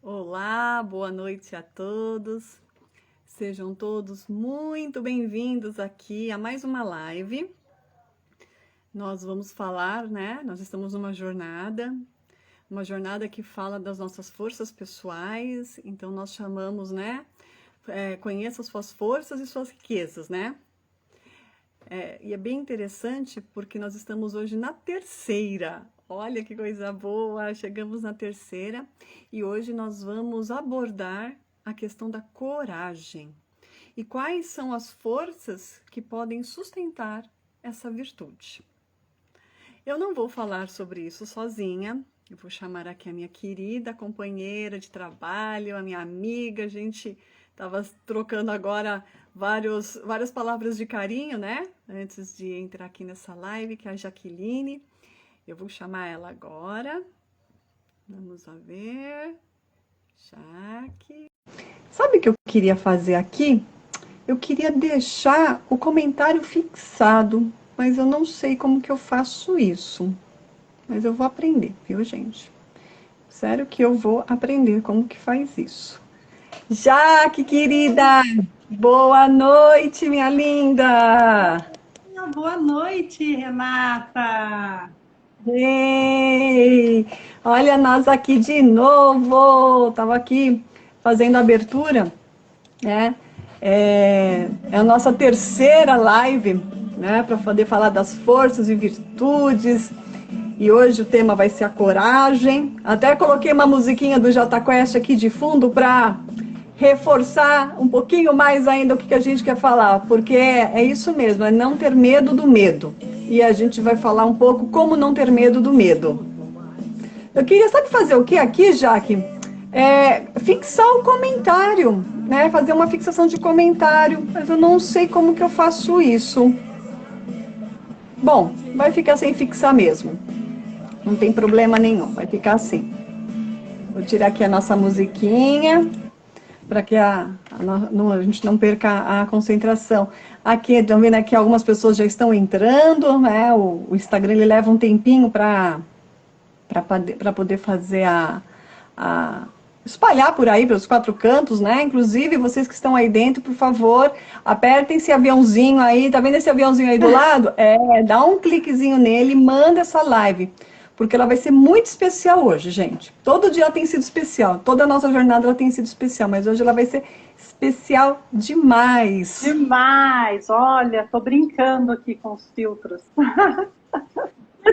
Olá, boa noite a todos. Sejam todos muito bem-vindos aqui a mais uma live. Nós vamos falar, né? Nós estamos numa jornada que fala das nossas forças pessoais. Então, nós chamamos, né? Conheça as suas forças e suas riquezas, né? E é bem interessante porque nós estamos hoje na terceira. Olha que coisa boa, chegamos na terceira e hoje nós vamos abordar a questão da coragem. E quais são as forças que podem sustentar essa virtude? Eu não vou falar sobre isso sozinha, eu vou chamar aqui a minha querida companheira de trabalho, a minha amiga, a gente estava trocando agora várias palavras de carinho, né? Antes de entrar aqui nessa live, que é a Jaqueline. Eu vou chamar ela agora. Vamos ver. Jaque. Sabe o que eu queria fazer aqui? Eu queria deixar o comentário fixado, mas eu não sei como que eu faço isso. Mas eu vou aprender, viu, gente? Sério que eu vou aprender como que faz isso. Jaque, querida! Boa noite, minha linda! Boa noite, Renata! Ei, olha nós aqui de novo. Tava aqui fazendo a abertura, né? É a nossa terceira live, né? Para poder falar das forças e virtudes. E hoje o tema vai ser a coragem. Até coloquei uma musiquinha do Jota Quest aqui de fundo para reforçar um pouquinho mais ainda o que a gente quer falar, porque é isso mesmo, é não ter medo do medo. E a gente vai falar um pouco como não ter medo do medo. Eu queria, sabe fazer o que aqui, Jaque? Fixar o comentário, né? Fazer uma fixação de comentário, mas eu não sei como que eu faço isso. Bom, vai ficar sem fixar mesmo. Não tem problema nenhum, vai ficar assim. Vou tirar aqui a nossa musiquinha para que a gente não perca a concentração. Aqui, estão vendo aqui, algumas pessoas já estão entrando, né? O Instagram ele leva um tempinho para poder fazer espalhar por aí, pelos quatro cantos, né? Inclusive, vocês que estão aí dentro, por favor, apertem esse aviãozinho aí, tá vendo esse aviãozinho aí do lado? Dá um cliquezinho nele e manda essa live. Porque ela vai ser muito especial hoje, gente. Todo dia ela tem sido especial. Toda a nossa jornada ela tem sido especial. Mas hoje ela vai ser especial demais. Demais! Olha, tô brincando aqui com os filtros.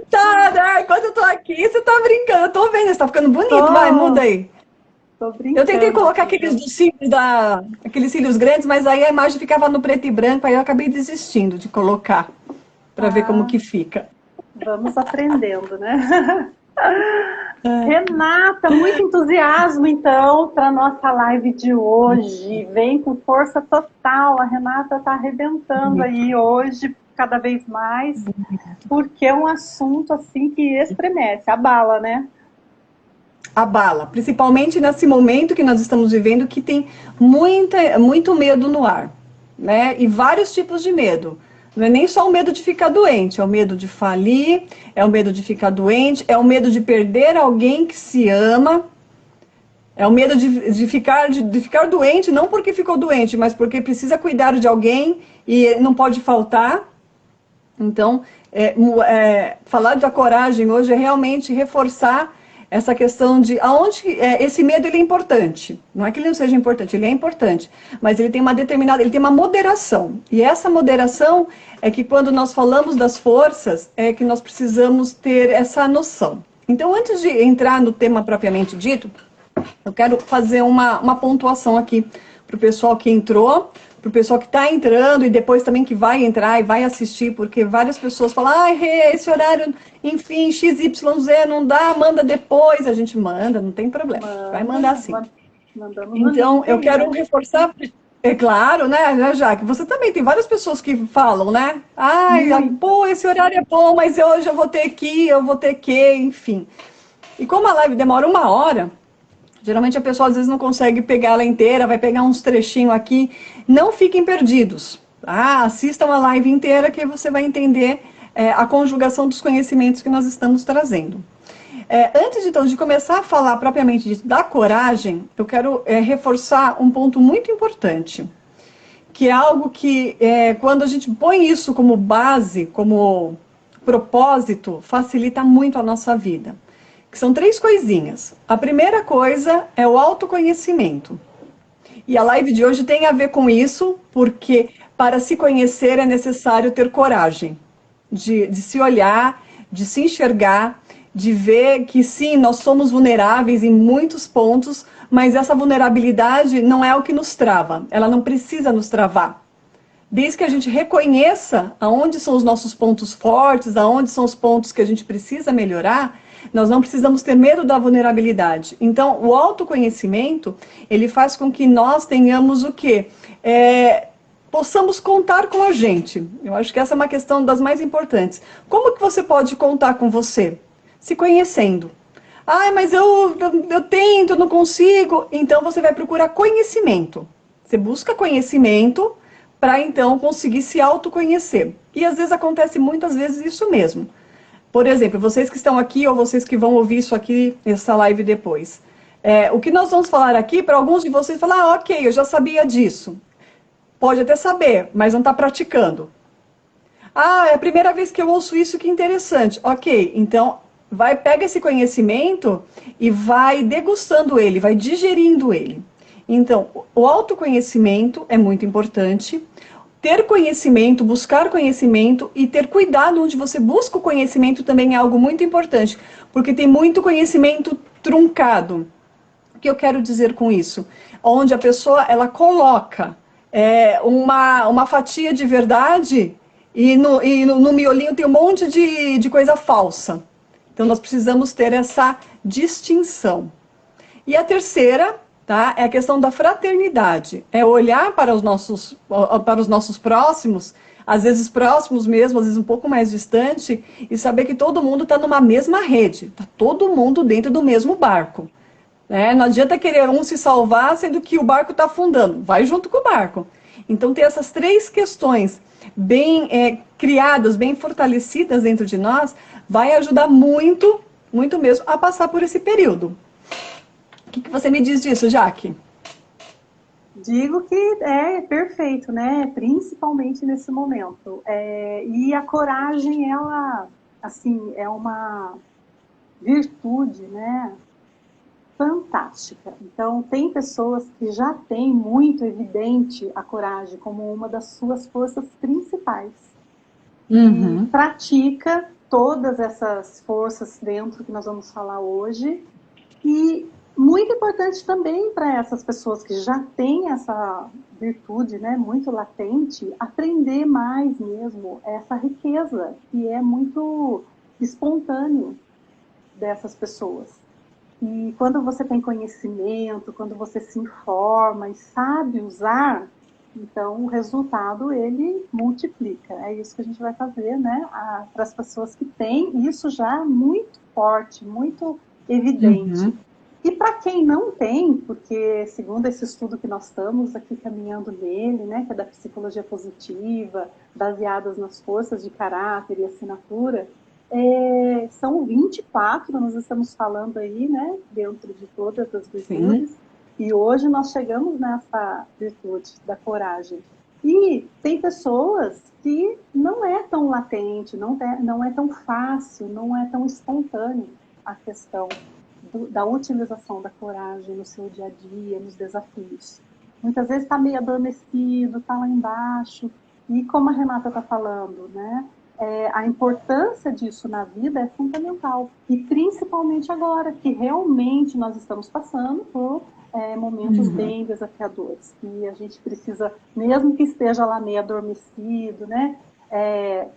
Tá, né? Quando eu tô aqui, você tá brincando. Eu tô vendo, você tá ficando bonito. Vai, muda aí. Tô brincando. Eu tentei colocar aqueles cílios grandes, mas aí a imagem ficava no preto e branco. Aí eu acabei desistindo de colocar. Pra ver como que fica. Vamos aprendendo, né? Renata, muito entusiasmo, então, para nossa live de hoje. Vem com força total. A Renata está arrebentando aí hoje, cada vez mais, porque é um assunto assim que estremece, abala, né? Abala, principalmente nesse momento que nós estamos vivendo, que tem muito medo no ar, né? E vários tipos de medo. Não é nem só o medo de ficar doente, é o medo de falir, é o medo de ficar doente, é o medo de perder alguém que se ama, é o medo de ficar doente, não porque ficou doente, mas porque precisa cuidar de alguém e não pode faltar. Então, falar da coragem hoje é realmente reforçar essa questão de esse medo ele é importante. Não é que ele não seja importante, ele é importante, mas ele tem ele tem uma moderação. E essa moderação é que quando nós falamos das forças, é que nós precisamos ter essa noção. Então, antes de entrar no tema propriamente dito, eu quero fazer uma pontuação aqui para o pessoal que entrou, para o pessoal que está entrando e depois também que vai entrar e vai assistir, porque várias pessoas falam, esse horário, enfim, XYZ não dá, manda depois. A gente manda, não tem problema, vai mandar sim. Então, eu quero reforçar, é claro, né, Jaque, você também tem várias pessoas que falam, né? Esse horário é bom, mas hoje eu vou ter que, enfim. E como a live demora 1 hora, geralmente a pessoa às vezes não consegue pegar ela inteira, vai pegar uns trechinhos aqui. Não fiquem perdidos. Assistam a live inteira que você vai entender a conjugação dos conhecimentos que nós estamos trazendo. Antes, então, de começar a falar propriamente da coragem, eu quero reforçar um ponto muito importante, que é algo que, quando a gente põe isso como base, como propósito, facilita muito a nossa vida. Que são 3 coisinhas. A primeira coisa é o autoconhecimento. E a live de hoje tem a ver com isso, porque para se conhecer é necessário ter coragem de se olhar, de se enxergar, de ver que sim, nós somos vulneráveis em muitos pontos, mas essa vulnerabilidade não é o que nos trava, ela não precisa nos travar. Desde que a gente reconheça aonde são os nossos pontos fortes, aonde são os pontos que a gente precisa melhorar, nós não precisamos ter medo da vulnerabilidade. Então, o autoconhecimento, ele faz com que nós tenhamos o quê? Possamos contar com a gente. Eu acho que essa é uma questão das mais importantes. Como que você pode contar com você? Se conhecendo. Ah, mas eu tento, não consigo. Então, você vai procurar conhecimento. Você busca conhecimento para então conseguir se autoconhecer. E às vezes acontece muitas vezes isso mesmo. Por exemplo, vocês que estão aqui ou vocês que vão ouvir isso aqui, essa live depois. O que nós vamos falar aqui, para alguns de vocês falar, ah, ok, eu já sabia disso. Pode até saber, mas não está praticando. Ah, é a primeira vez que eu ouço isso, que interessante. Ok, então pega esse conhecimento e vai degustando ele, vai digerindo ele. Então, o autoconhecimento é muito importante. Ter conhecimento, buscar conhecimento e ter cuidado onde você busca o conhecimento também é algo muito importante, porque tem muito conhecimento truncado. O que eu quero dizer com isso? Onde a pessoa ela coloca uma fatia de verdade e no miolinho tem um monte de coisa falsa. Então nós precisamos ter essa distinção. E a terceira, tá, é a questão da fraternidade. É olhar para os nossos próximos, às vezes próximos mesmo, às vezes um pouco mais distante, e saber que todo mundo está numa mesma rede, está todo mundo dentro do mesmo barco. Não adianta querer um se salvar, sendo que o barco está afundando. Vai junto com o barco. Então, ter essas 3 questões bem criadas, bem fortalecidas dentro de nós, vai ajudar muito, muito mesmo, a passar por esse período. O que você me diz disso, Jaque? Digo que é perfeito, né? Principalmente nesse momento. E a coragem, ela, assim, é uma virtude, né? Fantástica. Então, tem pessoas que já têm muito evidente a coragem como uma das suas forças principais. E pratica todas essas forças dentro que nós vamos falar hoje. E muito importante também para essas pessoas que já têm essa virtude, né, muito latente, aprender mais mesmo essa riqueza que é muito espontâneo dessas pessoas. E quando você tem conhecimento, quando você se informa e sabe usar, então o resultado ele multiplica. É isso que a gente vai fazer, né, para as pessoas que têm isso já muito forte, muito evidente. E para quem não tem, porque segundo esse estudo que nós estamos aqui caminhando nele, né, que é da psicologia positiva, baseadas nas forças de caráter e assinatura, são 24, nós estamos falando aí, né, dentro de todas as virtudes. Sim. E hoje nós chegamos nessa virtude da coragem. E tem pessoas que não é tão latente, não é tão fácil, não é tão espontâneo a questão da utilização da coragem no seu dia a dia, nos desafios. Muitas vezes está meio adormecido, está lá embaixo. E como a Renata está falando, né? A importância disso na vida é fundamental. E principalmente agora, que realmente nós estamos passando por momentos bem desafiadores. E a gente precisa, mesmo que esteja lá meio adormecido, né?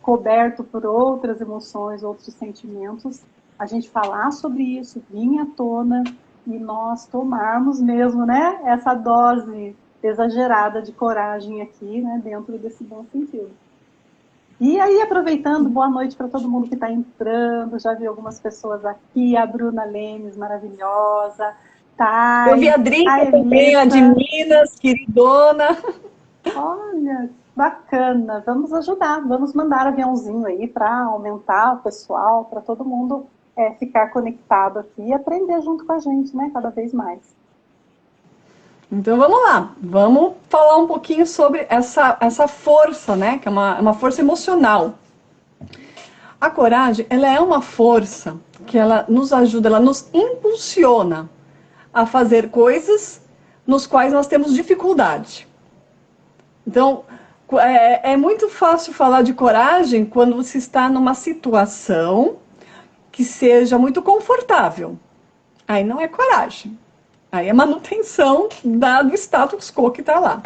Coberto por outras emoções, outros sentimentos, a gente falar sobre isso, vir à tona e nós tomarmos mesmo, né? Essa dose exagerada de coragem aqui, né? Dentro desse bom sentido. E aí, aproveitando, boa noite para todo mundo que está entrando, já vi algumas pessoas aqui, a Bruna Lemes, maravilhosa, Thay, eu vi a Drica também, a de Minas, queridona. Olha, bacana, vamos ajudar, vamos mandar aviãozinho aí para aumentar o pessoal, para todo mundo ficar conectado aqui e aprender junto com a gente, né? Cada vez mais. Então vamos lá, vamos falar um pouquinho sobre essa força, né? Que é uma força emocional. A coragem, ela é uma força que ela nos ajuda, ela nos impulsiona a fazer coisas nos quais nós temos dificuldade. Então, é muito fácil falar de coragem quando você está numa situação que seja muito confortável. Aí não é coragem. Aí é manutenção do status quo que está lá.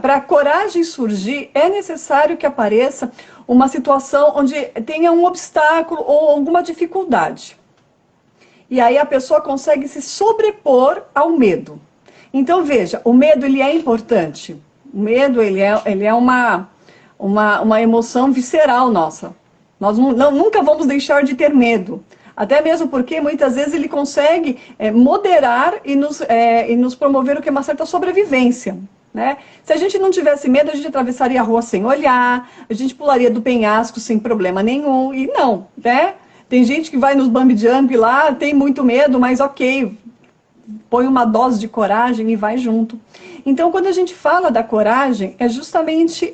Para a coragem surgir, é necessário que apareça uma situação onde tenha um obstáculo ou alguma dificuldade. E aí a pessoa consegue se sobrepor ao medo. Então, veja, o medo ele é importante. O medo ele é uma emoção visceral nossa. Nós nunca vamos deixar de ter medo. Até mesmo porque muitas vezes ele consegue moderar e nos promover o que é uma certa sobrevivência. Né? Se a gente não tivesse medo, a gente atravessaria a rua sem olhar, a gente pularia do penhasco sem problema nenhum, e não, né? Tem gente que vai nos bungee jump lá, tem muito medo, mas ok, põe uma dose de coragem e vai junto. Então, quando a gente fala da coragem, é justamente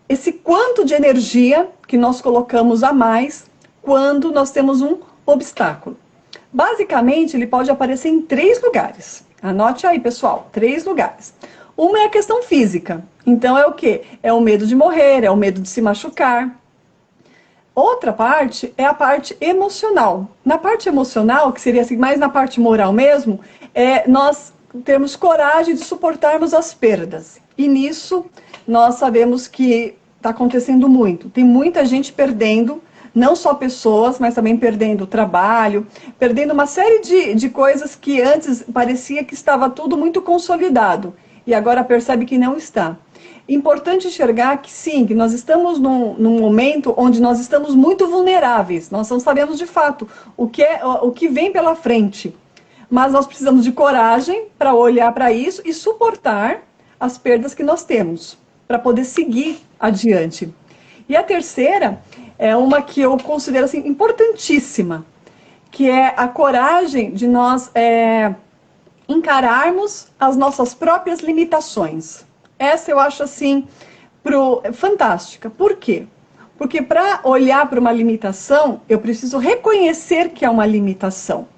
esse quanto de energia que nós colocamos a mais quando nós temos um obstáculo. Basicamente, ele pode aparecer em 3 lugares. Anote aí, pessoal, 3 lugares. Uma é a questão física. Então, é o quê? É o medo de morrer, é o medo de se machucar. Outra parte é a parte emocional. Na parte emocional, que seria assim, mais na parte moral mesmo, nós temos coragem de suportarmos as perdas. E nisso, nós sabemos que está acontecendo muito. Tem muita gente perdendo, não só pessoas, mas também perdendo trabalho, perdendo uma série de coisas que antes parecia que estava tudo muito consolidado. E agora percebe que não está. Importante enxergar que sim, que nós estamos num momento onde nós estamos muito vulneráveis. Nós não sabemos de fato o que vem pela frente. Mas nós precisamos de coragem para olhar para isso e suportar as perdas que nós temos, para poder seguir adiante. E a terceira é uma que eu considero assim, importantíssima, que é a coragem de nós encararmos as nossas próprias limitações. Essa eu acho assim fantástica. Por quê? Porque para olhar para uma limitação, eu preciso reconhecer que é uma limitação.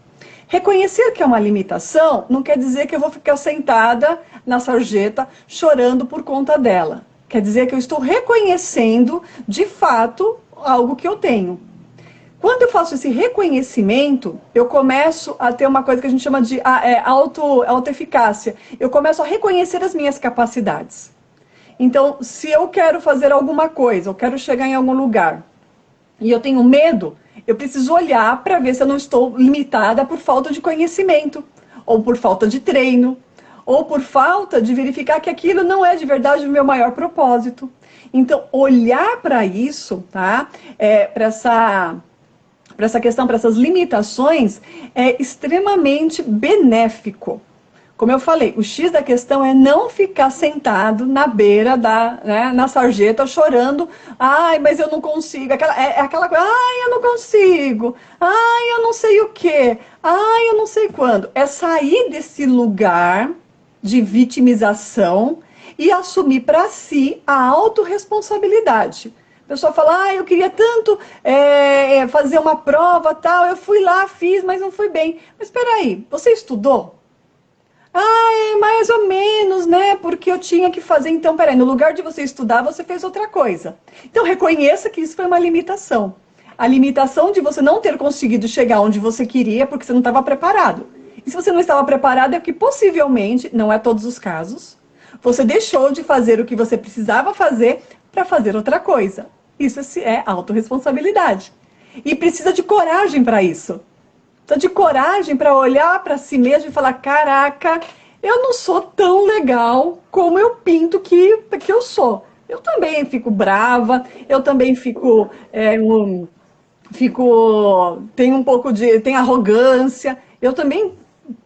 Reconhecer que é uma limitação não quer dizer que eu vou ficar sentada na sarjeta chorando por conta dela. Quer dizer que eu estou reconhecendo, de fato, algo que eu tenho. Quando eu faço esse reconhecimento, eu começo a ter uma coisa que a gente chama de autoeficácia. Eu começo a reconhecer as minhas capacidades. Então, se eu quero fazer alguma coisa, eu quero chegar em algum lugar, e eu tenho medo, eu preciso olhar para ver se eu não estou limitada por falta de conhecimento, ou por falta de treino, ou por falta de verificar que aquilo não é de verdade o meu maior propósito. Então, olhar para isso, tá? Para essa questão, para essas limitações, é extremamente benéfico. Como eu falei, o X da questão é não ficar sentado na beira na sarjeta chorando, ai, mas eu não consigo, aquela coisa, ai, eu não consigo, ai, eu não sei o quê, ai, eu não sei quando. É sair desse lugar de vitimização e assumir para si a autorresponsabilidade. A pessoa fala, eu queria tanto fazer uma prova, tal, eu fui lá, fiz, mas não fui bem. Mas espera aí, você estudou? Mais ou menos, né? Porque eu tinha que fazer. Então, peraí, no lugar de você estudar, você fez outra coisa. Então, reconheça que isso foi uma limitação. A limitação de você não ter conseguido chegar onde você queria porque você não estava preparado. E se você não estava preparado, é que possivelmente, não é todos os casos, você deixou de fazer o que você precisava fazer para fazer outra coisa. Isso é autorresponsabilidade. E precisa de coragem para isso. Precisa de coragem para olhar para si mesmo e falar, caraca, eu não sou tão legal como eu pinto que eu sou. Eu também fico brava, eu também tenho arrogância, eu também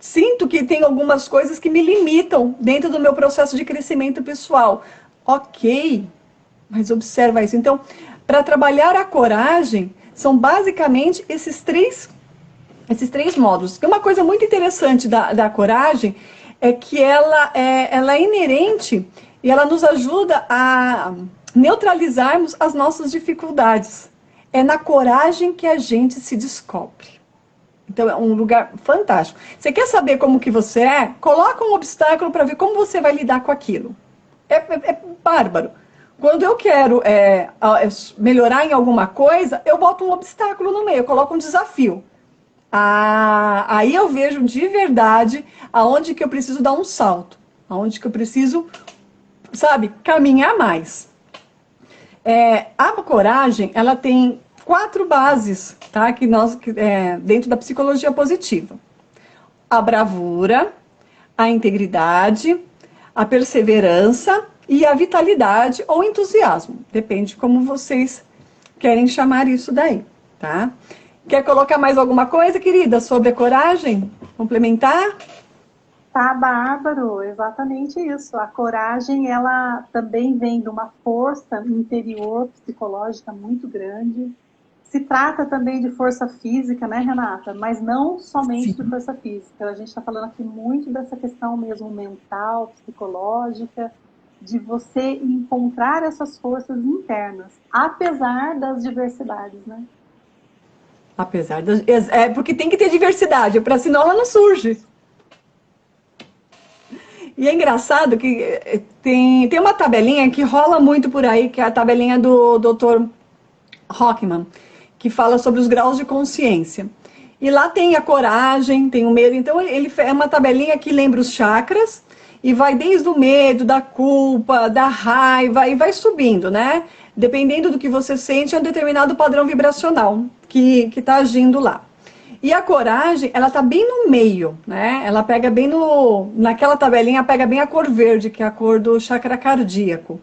sinto que tem algumas coisas que me limitam dentro do meu processo de crescimento pessoal. Ok, mas observa isso. Então, para trabalhar a coragem, São basicamente esses três módulos. Uma coisa muito interessante da coragem é que ela é inerente e ela nos ajuda a neutralizarmos as nossas dificuldades. É na coragem que a gente se descobre. Então, é um lugar fantástico. Você quer saber como que você é? Coloca um obstáculo para ver como você vai lidar com aquilo. É bárbaro. Quando eu quero melhorar em alguma coisa, eu boto um obstáculo no meio, eu coloco um desafio. Aí eu vejo de verdade aonde que eu preciso dar um salto, aonde que eu preciso, sabe, caminhar mais. A coragem, ela tem 4 bases, tá? Dentro da psicologia positiva. A bravura, a integridade, a perseverança e a vitalidade ou entusiasmo. Depende de como vocês querem chamar isso daí, tá? Quer colocar mais alguma coisa, querida, sobre a coragem? Complementar? Tá, bárbaro, exatamente isso. A coragem, ela também vem de uma força interior psicológica muito grande. Se trata também de força física, né, Renata? Mas não somente de força física. A gente está falando aqui muito dessa questão mesmo mental, psicológica, de você encontrar essas forças internas, apesar das diversidades, né? Apesar das... porque tem que ter diversidade, para senão ela não surge. E é engraçado que tem uma tabelinha que rola muito por aí, que é a tabelinha do Dr. Hockman, que fala sobre os graus de consciência. E lá tem a coragem, tem o medo. Então, ele é uma tabelinha que lembra os chakras e vai desde o medo, da culpa, da raiva e vai subindo, né? Dependendo do que você sente, é um determinado padrão vibracional que está agindo lá. E a coragem, ela tá bem no meio, né? Ela pega bem naquela tabelinha, pega bem a cor verde, que é a cor do chakra cardíaco.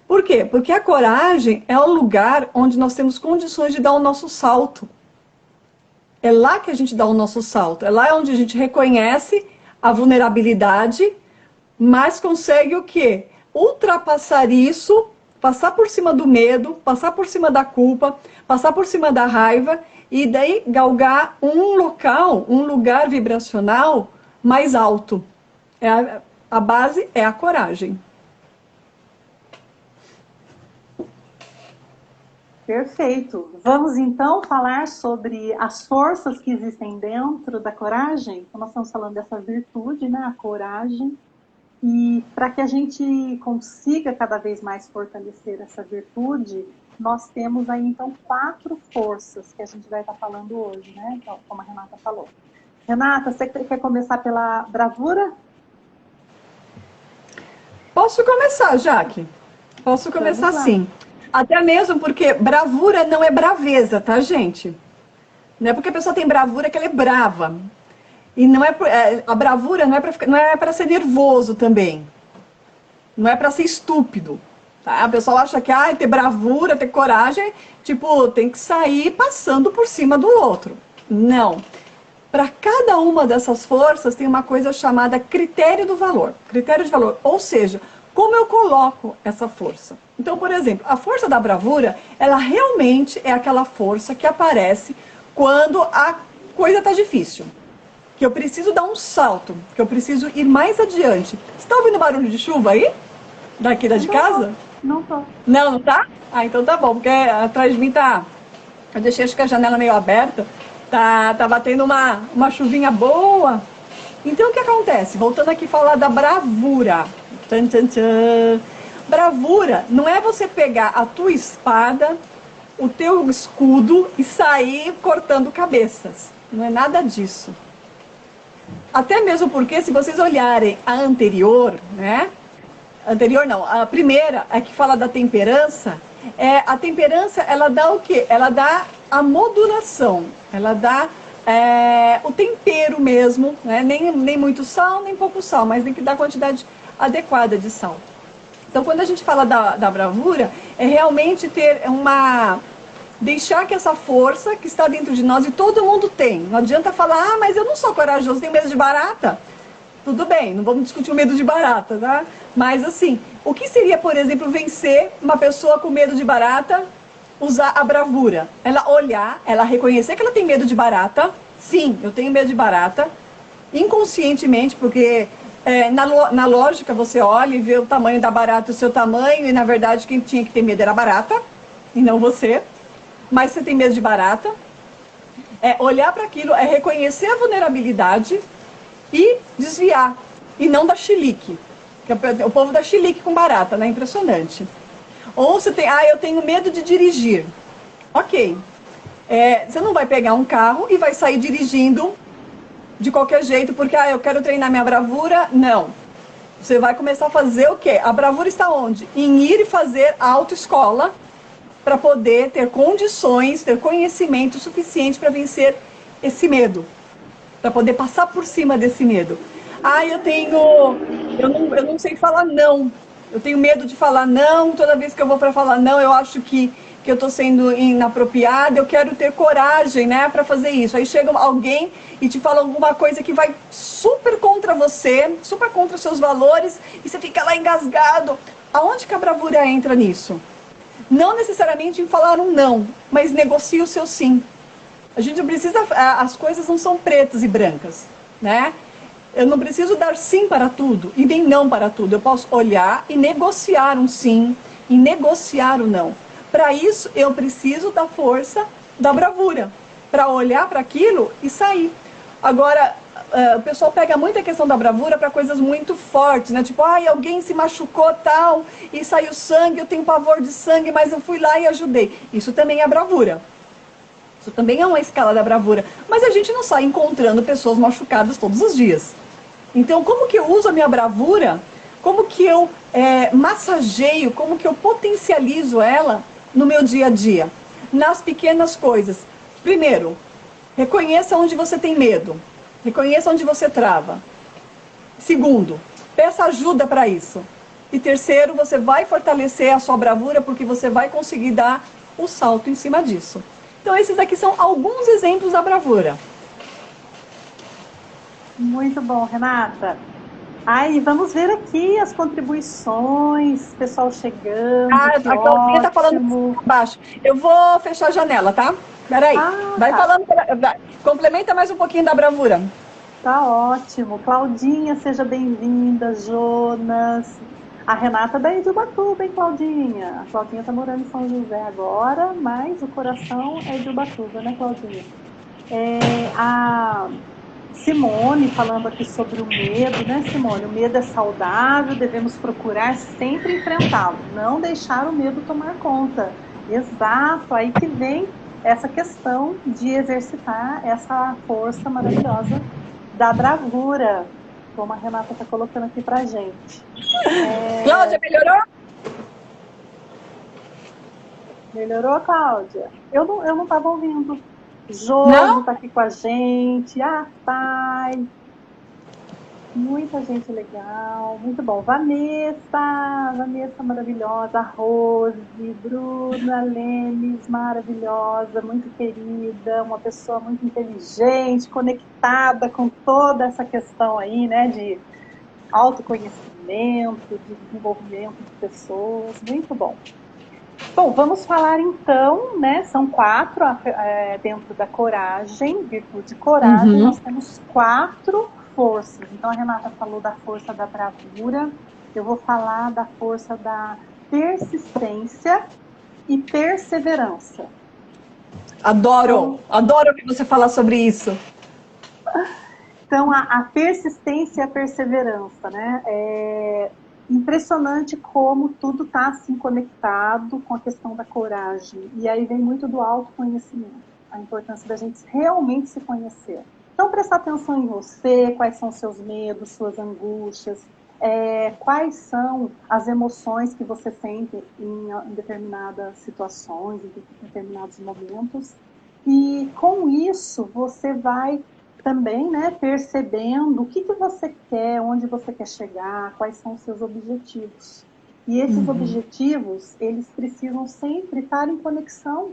Por quê? Porque a coragem é o lugar onde nós temos condições de dar o nosso salto. É lá que a gente dá o nosso salto. É lá onde a gente reconhece a vulnerabilidade, mas consegue o quê? Ultrapassar isso, passar por cima do medo, passar por cima da culpa, passar por cima da raiva e daí galgar um lugar vibracional mais alto. A base é a coragem. Perfeito. Vamos então falar sobre as forças que existem dentro da coragem. Então, nós estamos falando dessa virtude, né, a coragem. E para que a gente consiga cada vez mais fortalecer essa virtude, nós temos aí então 4 forças que a gente vai estar falando hoje, né? Então, como a Renata falou. Renata, você quer começar pela bravura? Posso começar, Jaque? Posso começar sim. Até mesmo porque bravura não é braveza, tá, gente? Não é porque a pessoa tem bravura que ela é brava. E não a bravura não é para ser nervoso também. Não é para ser estúpido. Tá? A pessoa acha que ter bravura, ter coragem, tipo, tem que sair passando por cima do outro. Não. Para cada uma dessas forças tem uma coisa chamada critério do valor. Critério de valor, ou seja, como eu coloco essa força. Então, por exemplo, a força da bravura, ela realmente é aquela força que aparece quando a coisa está difícil. Que eu preciso dar um salto, que eu preciso ir mais adiante. Você está ouvindo barulho de chuva aí? Daqui de casa? Não tô. Não tá? Então tá bom, porque atrás de mim tá... Eu deixei acho que a janela meio aberta. Tá batendo uma chuvinha boa. Então o que acontece? Voltando aqui a falar da bravura. Tchan, tchan, tchan. Bravura não é você pegar a tua espada, o teu escudo e sair cortando cabeças. Não é nada disso. Até mesmo porque, se vocês olharem a anterior, né? Anterior não, a primeira, a que fala da temperança, a temperança, ela dá o quê? Ela dá a modulação, ela dá o tempero mesmo, né? Nem muito sal, nem pouco sal, mas tem que dar a quantidade adequada de sal. Então, quando a gente fala da bravura, é realmente ter deixar que essa força que está dentro de nós, e todo mundo tem. Não adianta falar, mas eu não sou corajoso, tenho medo de barata. Tudo bem, não vamos discutir o medo de barata, tá? Mas assim, o que seria, por exemplo, vencer uma pessoa com medo de barata usar a bravura. Ela olhar, ela reconhecer que ela tem medo de barata. Sim, eu tenho medo de barata. Inconscientemente, porque na lógica você olha e vê o tamanho da barata, o seu tamanho, e na verdade quem tinha que ter medo era a barata, e não você. Mas você tem medo de barata. É olhar para aquilo, é reconhecer a vulnerabilidade e desviar. E não dar chilique. O povo dá chilique com barata, né? Impressionante. Ou você tem, eu tenho medo de dirigir. Ok. Você não vai pegar um carro e vai sair dirigindo de qualquer jeito, porque eu quero treinar minha bravura. Não. Você vai começar a fazer o quê? A bravura está onde? Em ir e fazer autoescola para poder ter condições, ter conhecimento suficiente para vencer esse medo. Para poder passar por cima desse medo. Eu não sei falar não. Eu tenho medo de falar não. Toda vez que eu vou para falar não, eu acho que eu estou sendo inapropriada. Eu quero ter coragem, né, para fazer isso. Aí chega alguém e te fala alguma coisa que vai super contra você, super contra os seus valores, e você fica lá engasgado. Aonde que a bravura entra nisso? Não necessariamente em falar um não, mas negocie o seu sim. A gente não precisa, as coisas não são pretas e brancas, né? Eu não preciso dar sim para tudo e nem não para tudo. Eu posso olhar e negociar um sim e negociar o não. Para isso, eu preciso da força da bravura, para olhar para aquilo e sair. Agora, o pessoal pega muito a questão da bravura para coisas muito fortes, né? Tipo, alguém se machucou tal e saiu sangue, eu tenho pavor de sangue, mas eu fui lá e ajudei. Isso também é bravura. Isso também é uma escala da bravura. Mas a gente não sai encontrando pessoas machucadas todos os dias. Então, como que eu uso a minha bravura? Como que eu massageio? Como que eu potencializo ela no meu dia a dia? Nas pequenas coisas. Primeiro, reconheça onde você tem medo. Reconheça onde você trava. Segundo, peça ajuda para isso. E terceiro, você vai fortalecer a sua bravura porque você vai conseguir dar o salto em cima disso. Então, esses aqui são alguns exemplos da bravura. Muito bom, Renata. Vamos ver aqui as contribuições, pessoal chegando. A Claudinha está falando baixo. Eu vou fechar a janela, tá? Peraí. Vai tá. falando. Complementa mais um pouquinho da bravura. Tá ótimo. Claudinha, seja bem-vinda. Jonas. A Renata daí de Ubatuba, hein, Claudinha? A Claudinha tá morando em São José agora, mas o coração é de Ubatuba, né, Claudinha? A Simone falando aqui sobre o medo, né, Simone? O medo é saudável, devemos procurar sempre enfrentá-lo, não deixar o medo tomar conta. Exato, aí que vem essa questão de exercitar essa força maravilhosa da bravura, como a Renata está colocando aqui pra gente. Cláudia, melhorou? Melhorou, Cláudia? Eu não estava ouvindo. Jogo está aqui com a gente. Pai. Muita gente legal. Muito bom. Vanessa maravilhosa. Rose, Bruna, Lemes, maravilhosa, muito querida, uma pessoa muito inteligente, conectada com toda essa questão aí, né, de autoconhecimento, de desenvolvimento de pessoas. Muito bom. Bom, vamos falar então, né? São 4 dentro da coragem, virtude e coragem. Nós temos 4 forças. Então a Renata falou da força da bravura, eu vou falar da força da persistência e perseverança. Adoro que você fala sobre isso. Então a persistência e a perseverança, né? Impressionante como tudo está assim conectado com a questão da coragem. E aí vem muito do autoconhecimento, a importância da gente realmente se conhecer. Então, prestar atenção em você, quais são seus medos, suas angústias, quais são as emoções que você sente em determinadas situações, em determinados momentos. E com isso, você vai também, né, percebendo o que você quer, onde você quer chegar, quais são os seus objetivos. E esses objetivos, eles precisam sempre estar em conexão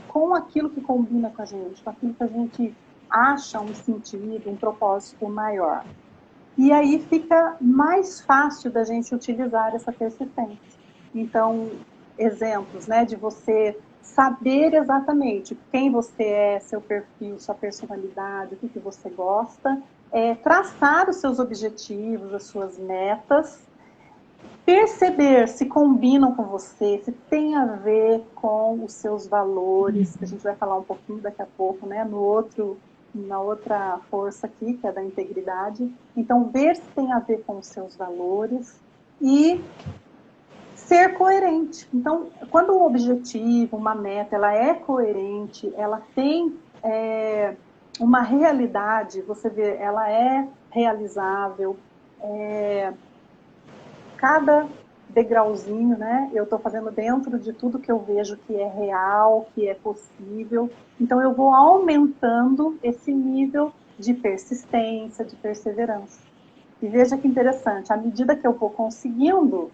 com aquilo que combina com a gente, com aquilo que a gente acha um sentido, um propósito maior. E aí fica mais fácil da gente utilizar essa persistência. Então, exemplos, né, de você saber exatamente quem você é, seu perfil, sua personalidade, o que você gosta, traçar os seus objetivos, as suas metas, perceber se combinam com você, se tem a ver com os seus valores, que a gente vai falar um pouquinho daqui a pouco, né, na outra força aqui, que é da integridade. Então, ver se tem a ver com os seus valores e ser coerente. Então, quando o objetivo, uma meta, ela é coerente, ela tem uma realidade, você vê, ela é realizável, cada degrauzinho, né, eu estou fazendo dentro de tudo que eu vejo que é real, que é possível. Então, eu vou aumentando esse nível de persistência, de perseverança. E veja que interessante, à medida que eu vou conseguindo,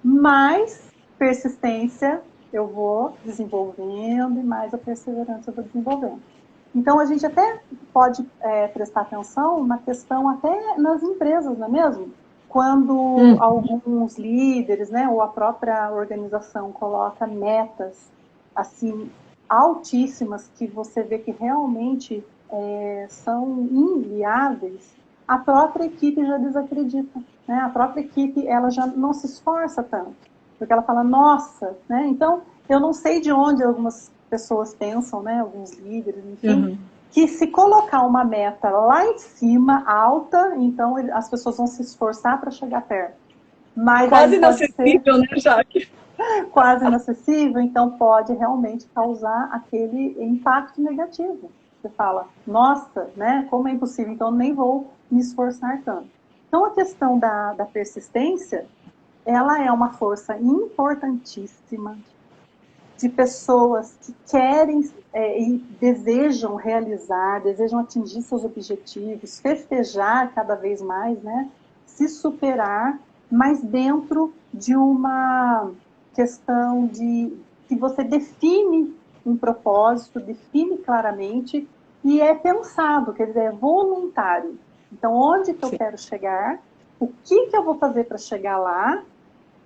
mais persistência eu vou desenvolvendo e mais a perseverança eu vou desenvolvendo. Então, a gente até pode prestar atenção na questão até nas empresas, não é mesmo? Quando alguns líderes, né, ou a própria organização coloca metas assim altíssimas que você vê que realmente são inviáveis, a própria equipe já desacredita, né? A própria equipe ela já não se esforça tanto, porque ela fala, nossa, né? Então eu não sei de onde algumas pessoas pensam, né? Alguns líderes, enfim, que se colocar uma meta lá em cima, alta, então as pessoas vão se esforçar para chegar perto. Mas quase inacessível, né, Jaque? Quase inacessível, então pode realmente causar aquele impacto negativo. Você fala, nossa, né, como é impossível, então nem vou me esforçar tanto. Então a questão da persistência, ela é uma força importantíssima de pessoas que querem e desejam realizar, desejam atingir seus objetivos, festejar cada vez mais, né? Se superar, mas dentro de uma questão de que você define um propósito, define claramente e é pensado, quer dizer, é voluntário. Então, onde que eu quero chegar? O que eu vou fazer para chegar lá?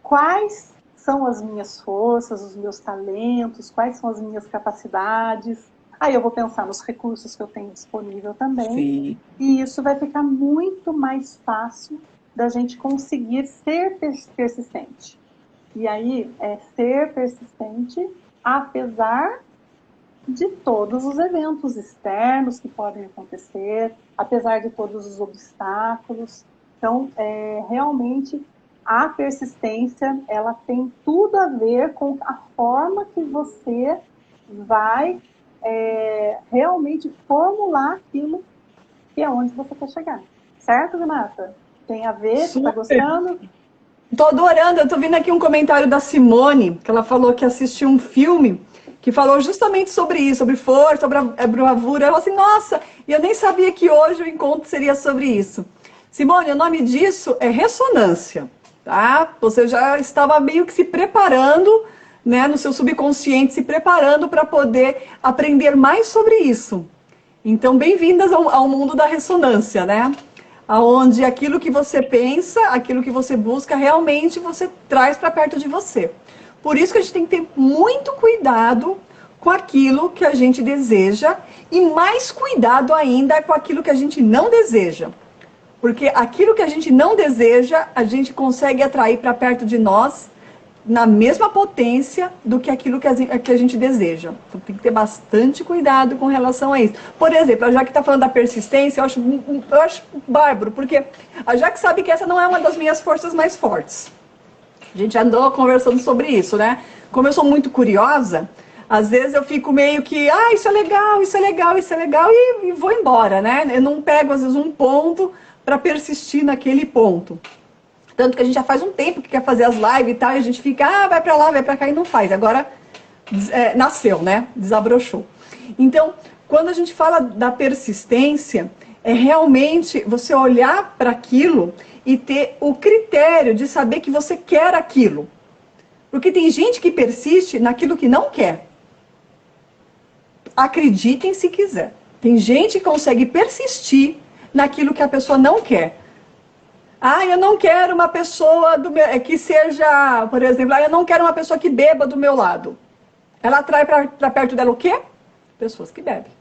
Quais são as minhas forças, os meus talentos, quais são as minhas capacidades. Aí eu vou pensar nos recursos que eu tenho disponível também. Sim. E isso vai ficar muito mais fácil da gente conseguir ser persistente. E aí é ser persistente apesar de todos os eventos externos que podem acontecer, apesar de todos os obstáculos. Então, realmente a persistência, ela tem tudo a ver com a forma que você vai realmente formular aquilo que é onde você quer chegar. Certo, Renata? Tem a ver? Você está gostando? Estou adorando. Eu estou vendo aqui um comentário da Simone, que ela falou que assistiu um filme que falou justamente sobre isso, sobre força, sobre a bravura. Ela falou assim, nossa, e eu nem sabia que hoje o encontro seria sobre isso. Simone, o nome disso é ressonância. Tá? Você já estava meio que se preparando, né, no seu subconsciente, se preparando para poder aprender mais sobre isso. Então, bem-vindas ao mundo da ressonância, né? Onde aquilo que você pensa, aquilo que você busca, realmente você traz para perto de você. Por isso que a gente tem que ter muito cuidado com aquilo que a gente deseja e mais cuidado ainda com aquilo que a gente não deseja. Porque aquilo que a gente não deseja, a gente consegue atrair para perto de nós na mesma potência do que aquilo que a gente deseja. Então tem que ter bastante cuidado com relação a isso. Por exemplo, a Jaque está falando da persistência, eu acho bárbaro, porque a Jaque sabe que essa não é uma das minhas forças mais fortes. A gente andou conversando sobre isso, né? Como eu sou muito curiosa, às vezes eu fico meio que, isso é legal, isso é legal, isso é legal, e vou embora, né? Eu não pego, às vezes, um ponto para persistir naquele ponto. Tanto que a gente já faz um tempo que quer fazer as lives e tal, e a gente fica, vai para lá, vai para cá e não faz. Agora nasceu, né? Desabrochou. Então, quando a gente fala da persistência, é realmente você olhar para aquilo e ter o critério de saber que você quer aquilo. Porque tem gente que persiste naquilo que não quer. Acreditem se quiser. Tem gente que consegue persistir naquilo que a pessoa não quer. Ah, eu não quero uma pessoa que seja, por exemplo, eu não quero uma pessoa que beba do meu lado. Ela atrai para perto dela o quê? Pessoas que bebem.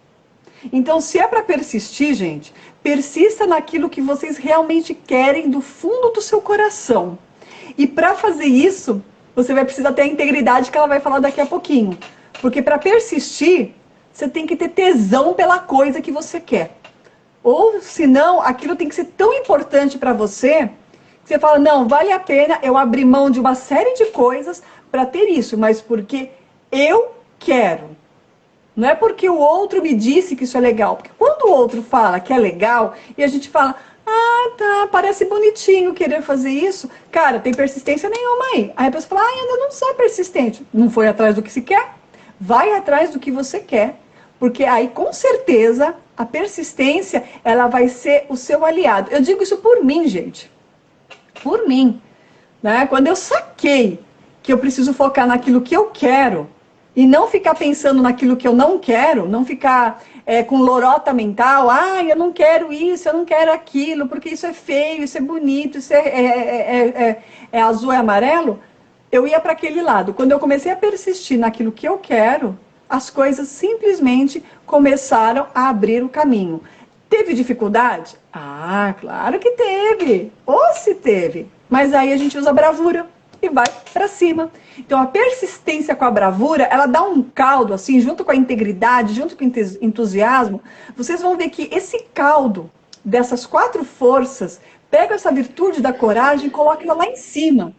Então, se é para persistir, gente, persista naquilo que vocês realmente querem do fundo do seu coração. E para fazer isso, você vai precisar ter a integridade que ela vai falar daqui a pouquinho. Porque para persistir, você tem que ter tesão pela coisa que você quer. Ou, senão, aquilo tem que ser tão importante para você, que você fala, não, vale a pena eu abrir mão de uma série de coisas para ter isso, mas porque eu quero. Não é porque o outro me disse que isso é legal. Porque quando o outro fala que é legal, e a gente fala, ah, tá, parece bonitinho querer fazer isso, cara, tem persistência nenhuma aí. Aí a pessoa fala, ah, ainda não sou persistente. Não foi atrás do que se quer? Vai atrás do que você quer. Porque aí, com certeza, a persistência, ela vai ser o seu aliado. Eu digo isso por mim, gente. Por mim. Né? Quando eu saquei que eu preciso focar naquilo que eu quero e não ficar pensando naquilo que eu não quero, não ficar com lorota mental, ah, eu não quero isso, eu não quero aquilo, porque isso é feio, isso é bonito, isso é azul e amarelo, eu ia para aquele lado. Quando eu comecei a persistir naquilo que eu quero, as coisas simplesmente começaram a abrir o caminho. Teve dificuldade? Ah, claro que teve. Ou se teve. Mas aí a gente usa a bravura e vai para cima. Então a persistência com a bravura, ela dá um caldo assim, junto com a integridade, junto com o entusiasmo. Vocês vão ver que esse caldo dessas 4 forças, pega essa virtude da coragem e coloca ela lá em cima.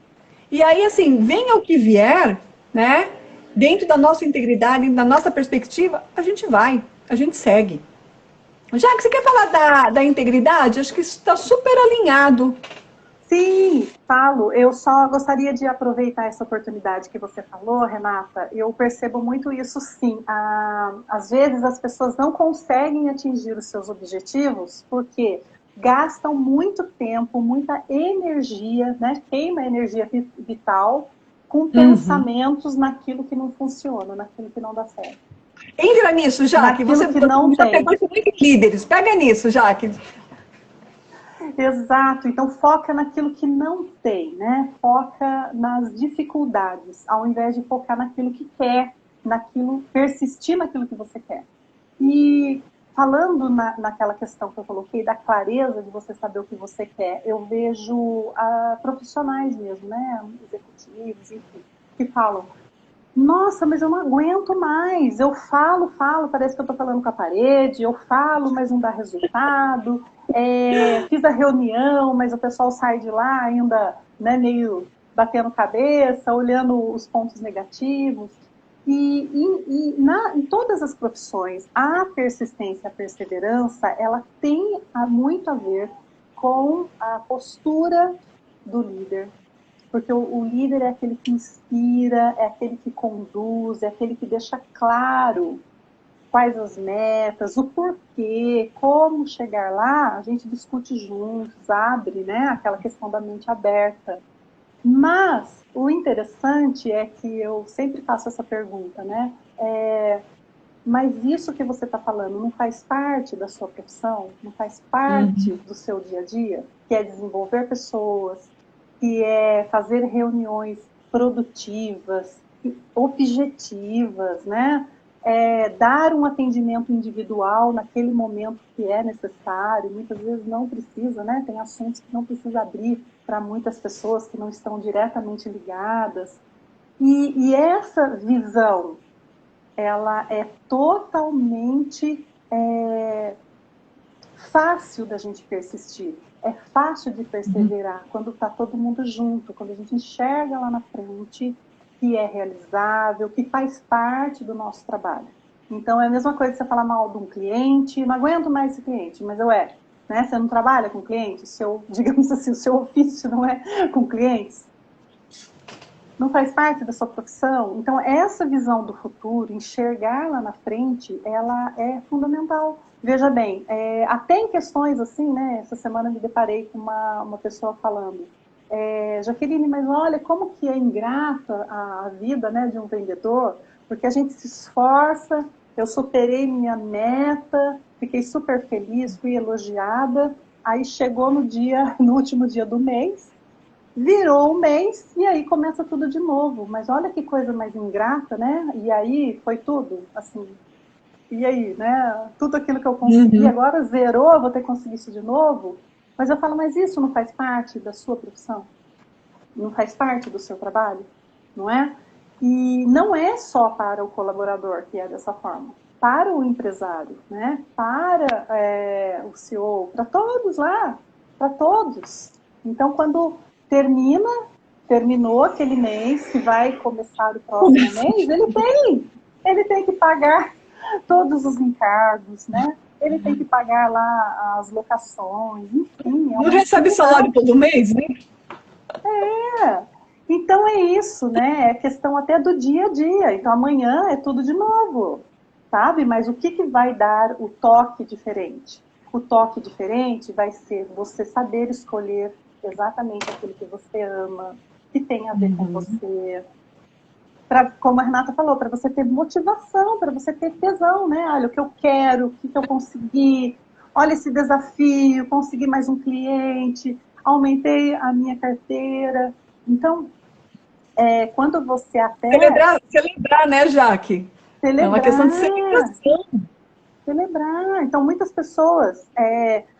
E aí, assim, venha o que vier, né? Dentro da nossa integridade, da nossa perspectiva, a gente vai, a gente segue. Já que você quer falar da integridade, acho que isso está super alinhado. Sim, falo. Eu só gostaria de aproveitar essa oportunidade que você falou, Renata. Eu percebo muito isso, sim. Às vezes as pessoas não conseguem atingir os seus objetivos porque gastam muito tempo, muita energia, né? Queima energia vital com pensamentos naquilo que não funciona, naquilo que não dá certo. Entra nisso, Jaque. Naquilo que não Já tem. pegou isso muito líderes. Pega nisso, Jaque. Exato, então foca naquilo que não tem, né? Foca nas dificuldades, ao invés de focar naquilo que quer, persistir naquilo que você quer. E falando naquela questão que eu coloquei, da clareza de você saber o que você quer, eu vejo profissionais mesmo, né? Executivos, enfim, que falam, nossa, mas eu não aguento mais. Eu falo, parece que eu estou falando com a parede. Eu falo, mas não dá resultado. Fiz a reunião, mas o pessoal sai de lá ainda, né, meio batendo cabeça, olhando os pontos negativos. Em todas as profissões, a persistência, a perseverança, ela tem muito a ver com a postura do líder. Porque o líder é aquele que inspira, é aquele que conduz, é aquele que deixa claro quais as metas, o porquê, como chegar lá, a gente discute juntos, abre, né, aquela questão da mente aberta. Mas o interessante é que eu sempre faço essa pergunta, né? Mas isso que você está falando não faz parte da sua profissão? Não faz parte do seu dia a dia? Que é desenvolver pessoas, que é fazer reuniões produtivas, objetivas, né? Dar um atendimento individual naquele momento que é necessário, muitas vezes não precisa, né? Tem assuntos que não precisa abrir para muitas pessoas que não estão diretamente ligadas. E essa visão, ela é totalmente fácil da gente persistir. É fácil de perseverar quando está todo mundo junto, quando a gente enxerga lá na frente que é realizável, que faz parte do nosso trabalho. Então, é a mesma coisa que você falar mal de um cliente, não aguento mais esse cliente, mas né? Você não trabalha com clientes, digamos assim, o seu ofício não é com clientes, não faz parte da sua profissão. Então, essa visão do futuro, enxergar lá na frente, ela é fundamental. Veja bem, até em questões assim, né? Essa semana me deparei com uma pessoa falando, Jaqueline, mas olha como que é ingrata a vida, né, de um vendedor, porque a gente se esforça, eu superei minha meta, fiquei super feliz, fui elogiada, Aí chegou no último dia do mês, virou o mês e aí começa tudo de novo. Mas olha que coisa mais ingrata, né? E aí foi tudo, assim, e aí, né? Tudo aquilo que eu consegui agora zerou, eu vou ter que conseguir isso de novo. Mas eu falo, mas isso não faz parte da sua profissão? Não faz parte do seu trabalho? Não é? E não é só para o colaborador que é dessa forma. Para o empresário, né? Para o CEO, para todos lá, para todos. Então, quando terminou aquele mês, que vai começar o próximo mês, ele tem que pagar todos os encargos, né? Ele tem que pagar lá as locações, enfim. Não recebe salário todo mês, né? Então é isso, né? É questão até do dia a dia. Então amanhã é tudo de novo, sabe? Mas o que vai dar o toque diferente? O toque diferente vai ser você saber escolher exatamente aquilo que você ama, que tem a ver com você. Como a Renata falou, para você ter motivação, para você ter tesão, né? Olha, o que eu quero, o que eu consegui, olha esse desafio, consegui mais um cliente, aumentei a minha carteira. Então, quando você até... Celebrar, né, Jaque? Celebrar. É uma questão de celebração. Celebrar. Então, muitas pessoas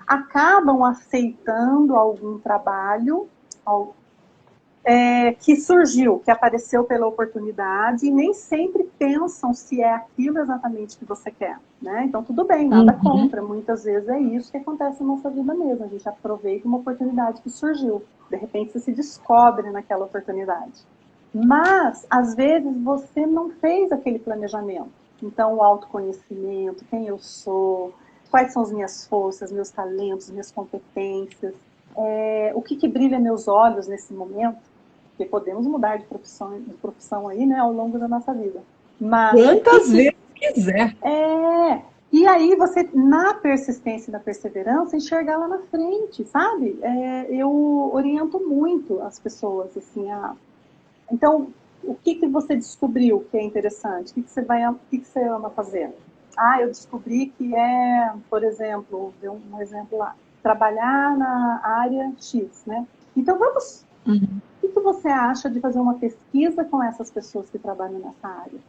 acabam aceitando algum trabalho que surgiu, que apareceu pela oportunidade, e nem sempre pensam se é aquilo exatamente que você quer, né? Então, tudo bem, nada contra. Muitas vezes é isso que acontece na nossa vida mesmo. A gente aproveita uma oportunidade que surgiu. De repente, você se descobre naquela oportunidade. Mas, às vezes, você não fez aquele planejamento. Então, o autoconhecimento, quem eu sou, quais são as minhas forças, meus talentos, minhas competências, o que brilha meus olhos nesse momento, porque podemos mudar de profissão aí, né, ao longo da nossa vida. Mas quantas vezes quiser. E aí você, na persistência e na perseverança, enxergar lá na frente, sabe? Eu oriento muito as pessoas, assim, Então, o que você descobriu que é interessante? O que você ama fazer? Eu descobri que por exemplo, deu um exemplo lá, trabalhar na área X, né? Então, vamos... O que você acha de fazer uma pesquisa com essas pessoas que trabalham nessa área?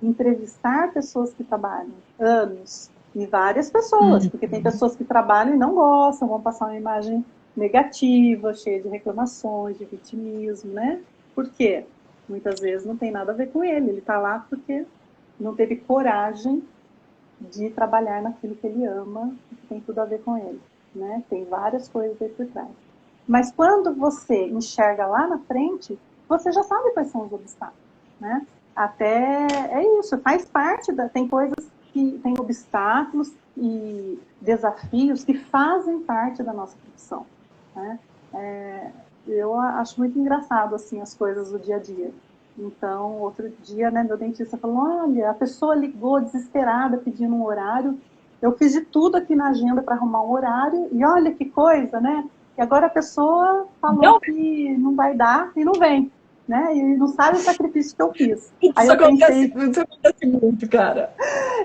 Entrevistar pessoas que trabalham anos, e várias pessoas, porque tem pessoas que trabalham e não gostam, vão passar uma imagem negativa, cheia de reclamações, de vitimismo, né? Por quê? Muitas vezes não tem nada a ver com ele está lá porque não teve coragem de trabalhar naquilo que ele ama, que tem tudo a ver com ele, né? Tem várias coisas aí por trás. Mas quando você enxerga lá na frente, você já sabe quais são os obstáculos, né? Até isso, faz parte tem coisas que tem obstáculos e desafios que fazem parte da nossa profissão, né? Eu acho muito engraçado, assim, as coisas do dia a dia. Então, outro dia, né, meu dentista falou, olha, a pessoa ligou desesperada pedindo um horário, eu fiz de tudo aqui na agenda para arrumar um horário, e olha que coisa, né? E agora a pessoa falou que não vai dar e não vem, né? E não sabe o sacrifício que eu fiz. Aí Isso acontece muito, cara.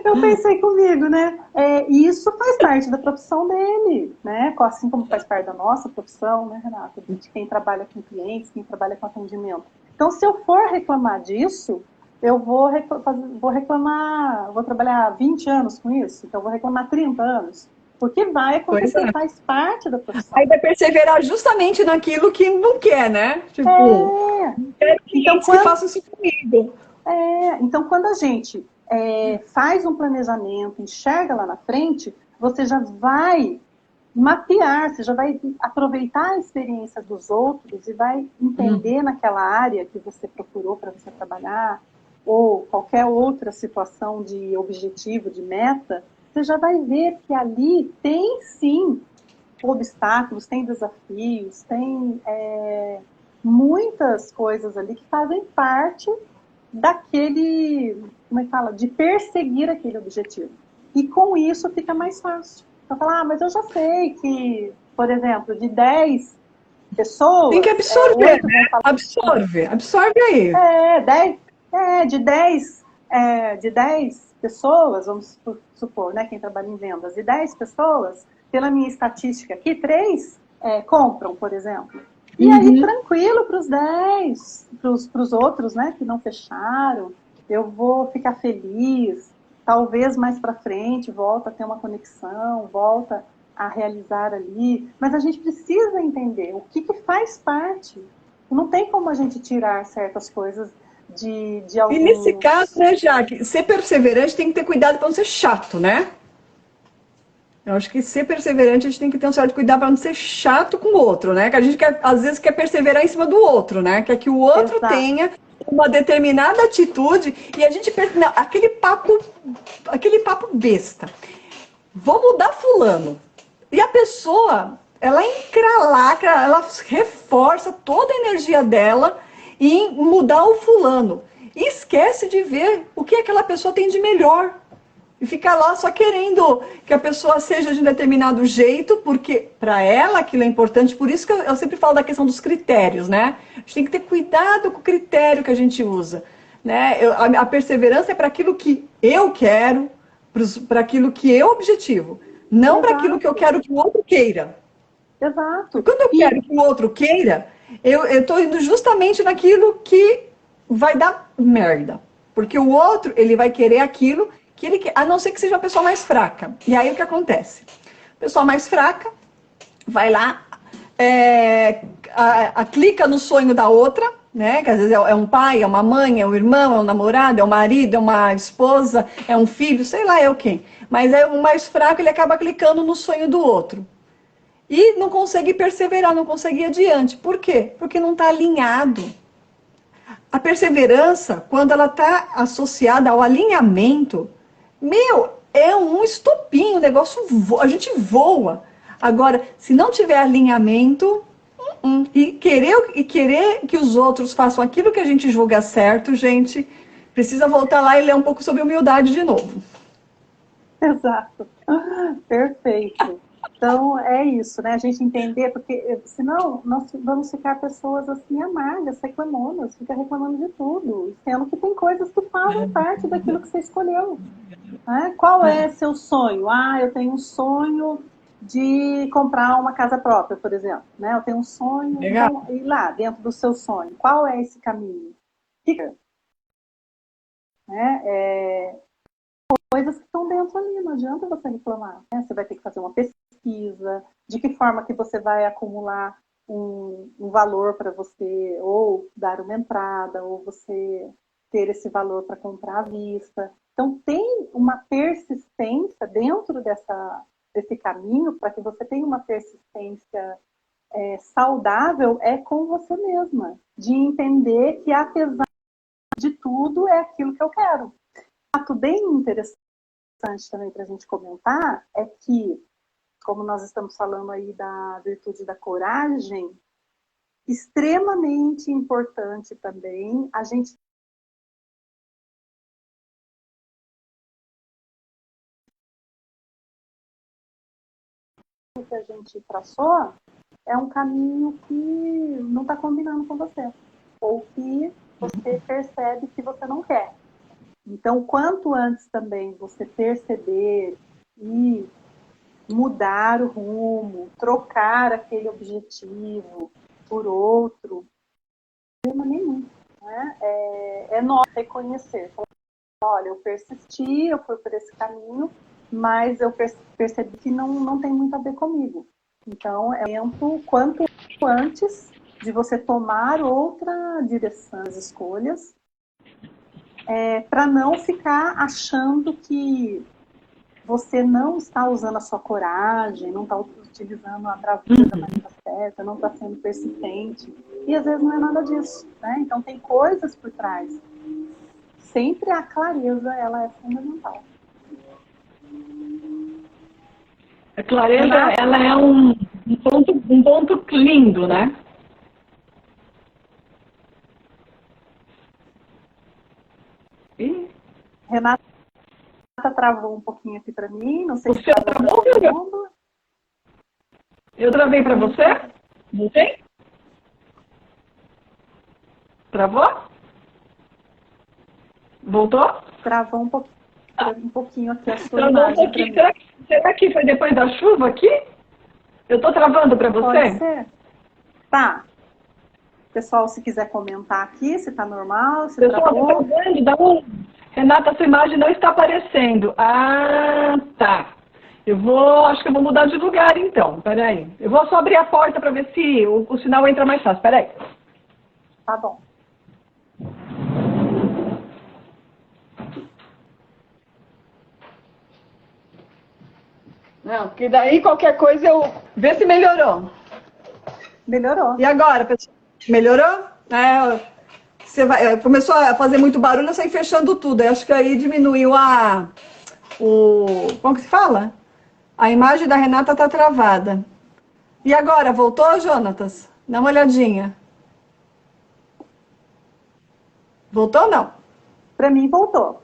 Eu pensei comigo, né? E isso faz parte da profissão dele, né? Assim como faz parte da nossa profissão, né, Renata? De quem trabalha com clientes, quem trabalha com atendimento. Então, se eu for reclamar disso, eu vou reclamar, vou trabalhar 20 anos com isso, então eu vou reclamar 30 anos. Porque vai acontecer, faz parte da profissão. Aí vai perseverar justamente naquilo que não quer, né? Tipo, quero que façam isso comigo. Então, quando a gente faz um planejamento, enxerga lá na frente, você já vai mapear, você já vai aproveitar a experiência dos outros e vai entender naquela área que você procurou para você trabalhar, ou qualquer outra situação de objetivo, de meta, você já vai ver que ali tem sim obstáculos, tem desafios, tem muitas coisas ali que fazem parte daquele, como é que fala, de perseguir aquele objetivo. E com isso fica mais fácil. Então, falar, mas eu já sei que, por exemplo, de 10 pessoas... Tem que absorver, né? Absorve aí. De 10 pessoas, vamos supor, né, quem trabalha em vendas, de 10 pessoas, pela minha estatística aqui, 3 compram, por exemplo. E aí, tranquilo para os 10, para os outros, né, que não fecharam, eu vou ficar feliz, talvez mais para frente volta a ter uma conexão, volta a realizar ali, mas a gente precisa entender o que faz parte. Não tem como a gente tirar certas coisas de alguns... E nesse caso, né, Jaque, ser perseverante tem que ter cuidado para não ser chato, né? Eu acho que ser perseverante a gente tem que ter um certo cuidado para não ser chato com o outro, né? Que a gente quer, às vezes quer perseverar em cima do outro, né? Quer que o outro tenha uma determinada atitude e a gente não, aquele papo besta. Vou mudar fulano. E a pessoa, ela encralacra, ela reforça toda a energia dela em mudar o fulano. E esquece de ver o que aquela pessoa tem de melhor. E fica lá só querendo que a pessoa seja de um determinado jeito, porque para ela aquilo é importante. Por isso que eu sempre falo da questão dos critérios, né? A gente tem que ter cuidado com o critério que a gente usa. Né? A perseverança é para aquilo que eu quero, para aquilo que eu objetivo, não para aquilo que eu quero que o outro queira. Exato. E quando eu quero que o outro queira, eu estou indo justamente naquilo que vai dar merda. Porque o outro, ele vai querer aquilo que ele quer, a não ser que seja a pessoa mais fraca. E aí o que acontece? A pessoa mais fraca vai lá, clica no sonho da outra, né? Que às vezes é um pai, é uma mãe, é um irmão, é um namorado, é um marido, é uma esposa, é um filho, sei lá eu quem. Mas é o mais fraco, ele acaba clicando no sonho do outro. E não consegue perseverar, não consegue ir adiante. Por quê? Porque não está alinhado. A perseverança, quando ela está associada ao alinhamento, é um estopim, o negócio a gente voa. Agora, se não tiver alinhamento, e querer que os outros façam aquilo que a gente julga certo, gente, precisa voltar lá e ler um pouco sobre humildade de novo. Exato. Perfeito. Então, é isso, né? A gente entender, porque senão nós vamos ficar pessoas assim amargas, reclamonas, fica reclamando de tudo, sendo que tem coisas que fazem parte daquilo que você escolheu. Né? Qual é seu sonho? Ah, eu tenho um sonho de comprar uma casa própria, por exemplo. Né? Eu tenho um sonho, então, ir lá, dentro do seu sonho. Qual é esse caminho? Fica. Né? Coisas que estão dentro ali, não adianta você reclamar. Né? Você vai ter que fazer uma pesquisa, de que forma que você vai acumular um valor para você, ou dar uma entrada, ou você ter esse valor para comprar à vista. Então, tem uma persistência dentro desse caminho, para que você tenha uma persistência saudável, é com você mesma, de entender que, apesar de tudo, é aquilo que eu quero. Um fato bem interessante também para a gente comentar é que, como nós estamos falando aí da virtude da coragem, extremamente importante também a gente que a gente traçou é um caminho que não está combinando com você, ou que você percebe que você não quer. Então, quanto antes também você perceber e mudar o rumo, trocar aquele objetivo por outro, não tem problema nenhum. Né? É nós reconhecer. Olha, eu persisti, eu fui por esse caminho, mas eu percebi que não tem muito a ver comigo. Então, é tempo quanto antes de você tomar outra direção nas escolhas, para não ficar achando que você não está usando a sua coragem, não está utilizando a bravura da maneira certa, não está sendo persistente. E às vezes não é nada disso. Né? Então, tem coisas por trás. Sempre a clareza, ela é fundamental. A clareza, ela é um ponto lindo, né? Renata travou um pouquinho aqui para mim, não sei se travou para todo mundo. Eu travei para você? Voltei? Travou? Voltou? Travou um pouquinho. um pouquinho aqui a sua Travou um imagem para pouquinho. mim. Será que foi depois da chuva aqui? Eu estou travando para você? Pode ser. Tá. Pessoal, se quiser comentar aqui, se tá normal, se Pessoal, travou. tá vendo? Renata, sua imagem não está aparecendo. Ah, tá. Acho que eu vou mudar de lugar então. Peraí. Eu vou só abrir a porta para ver se o sinal entra mais fácil. Peraí. Tá bom. Não, porque daí qualquer coisa eu... Vê se melhorou. Melhorou. E agora, pessoal? Melhorou? Começou a fazer muito barulho, eu saí fechando tudo. Eu acho que aí diminuiu como que se fala? A imagem da Renata tá travada. E agora, voltou, Jonatas? Dá uma olhadinha. Voltou ou não? Para mim voltou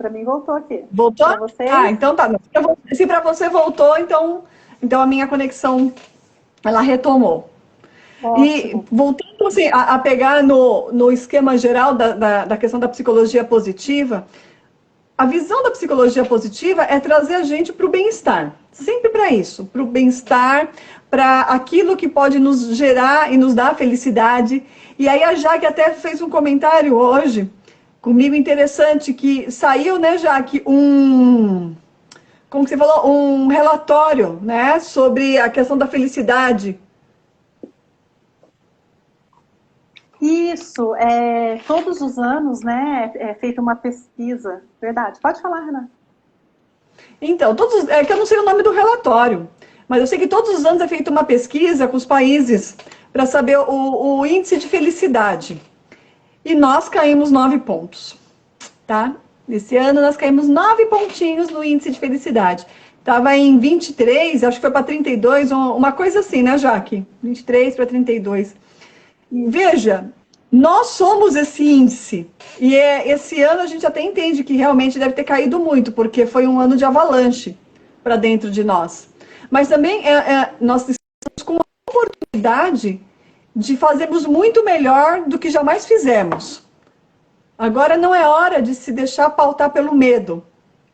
aqui. Voltou? Para vocês? Ah, então tá. Se para você voltou, então a minha conexão, ela retomou. Ótimo. E voltando assim, a pegar no esquema geral da questão da psicologia positiva, a visão da psicologia positiva é trazer a gente para o bem-estar. Sempre para isso, para o bem-estar, para aquilo que pode nos gerar e nos dar felicidade. E aí a Jaque até fez um comentário hoje comigo interessante, que saiu, né, Jaque, como que você falou, um relatório, né, sobre a questão da felicidade. Isso, todos os anos, né, é feita uma pesquisa. Verdade. Pode falar, Renata. Então, é que eu não sei o nome do relatório, mas eu sei que todos os anos é feita uma pesquisa com os países para saber o índice de felicidade. E nós caímos 9 pontos, tá? Esse ano nós caímos 9 pontinhos no índice de felicidade. Estava em 23, acho que foi para 32, uma coisa assim, né, Jaque? 23 para 32. Veja, nós somos esse índice. E esse ano a gente até entende que realmente deve ter caído muito, porque foi um ano de avalanche para dentro de nós. Mas também nós estamos com a oportunidade de fazermos muito melhor do que jamais fizemos. Agora não é hora de se deixar pautar pelo medo,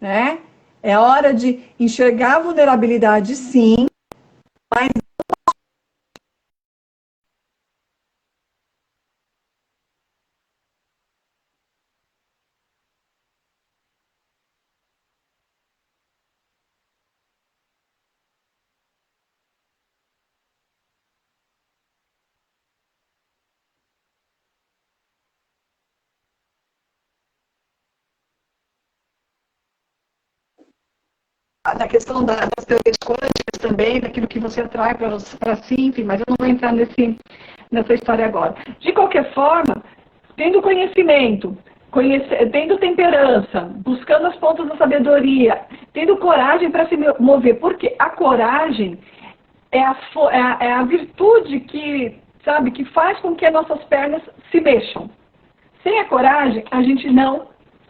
né? É hora de enxergar a vulnerabilidade, sim, mas da questão das teorias quânticas também, daquilo que você atrai para si, enfim, mas eu não vou entrar nessa história agora. De qualquer forma, tendo conhecimento, tendo temperança, buscando as pontas da sabedoria, tendo coragem para se mover, porque a coragem é a virtude que, sabe, que faz com que as nossas pernas se mexam. Sem a coragem, a gente não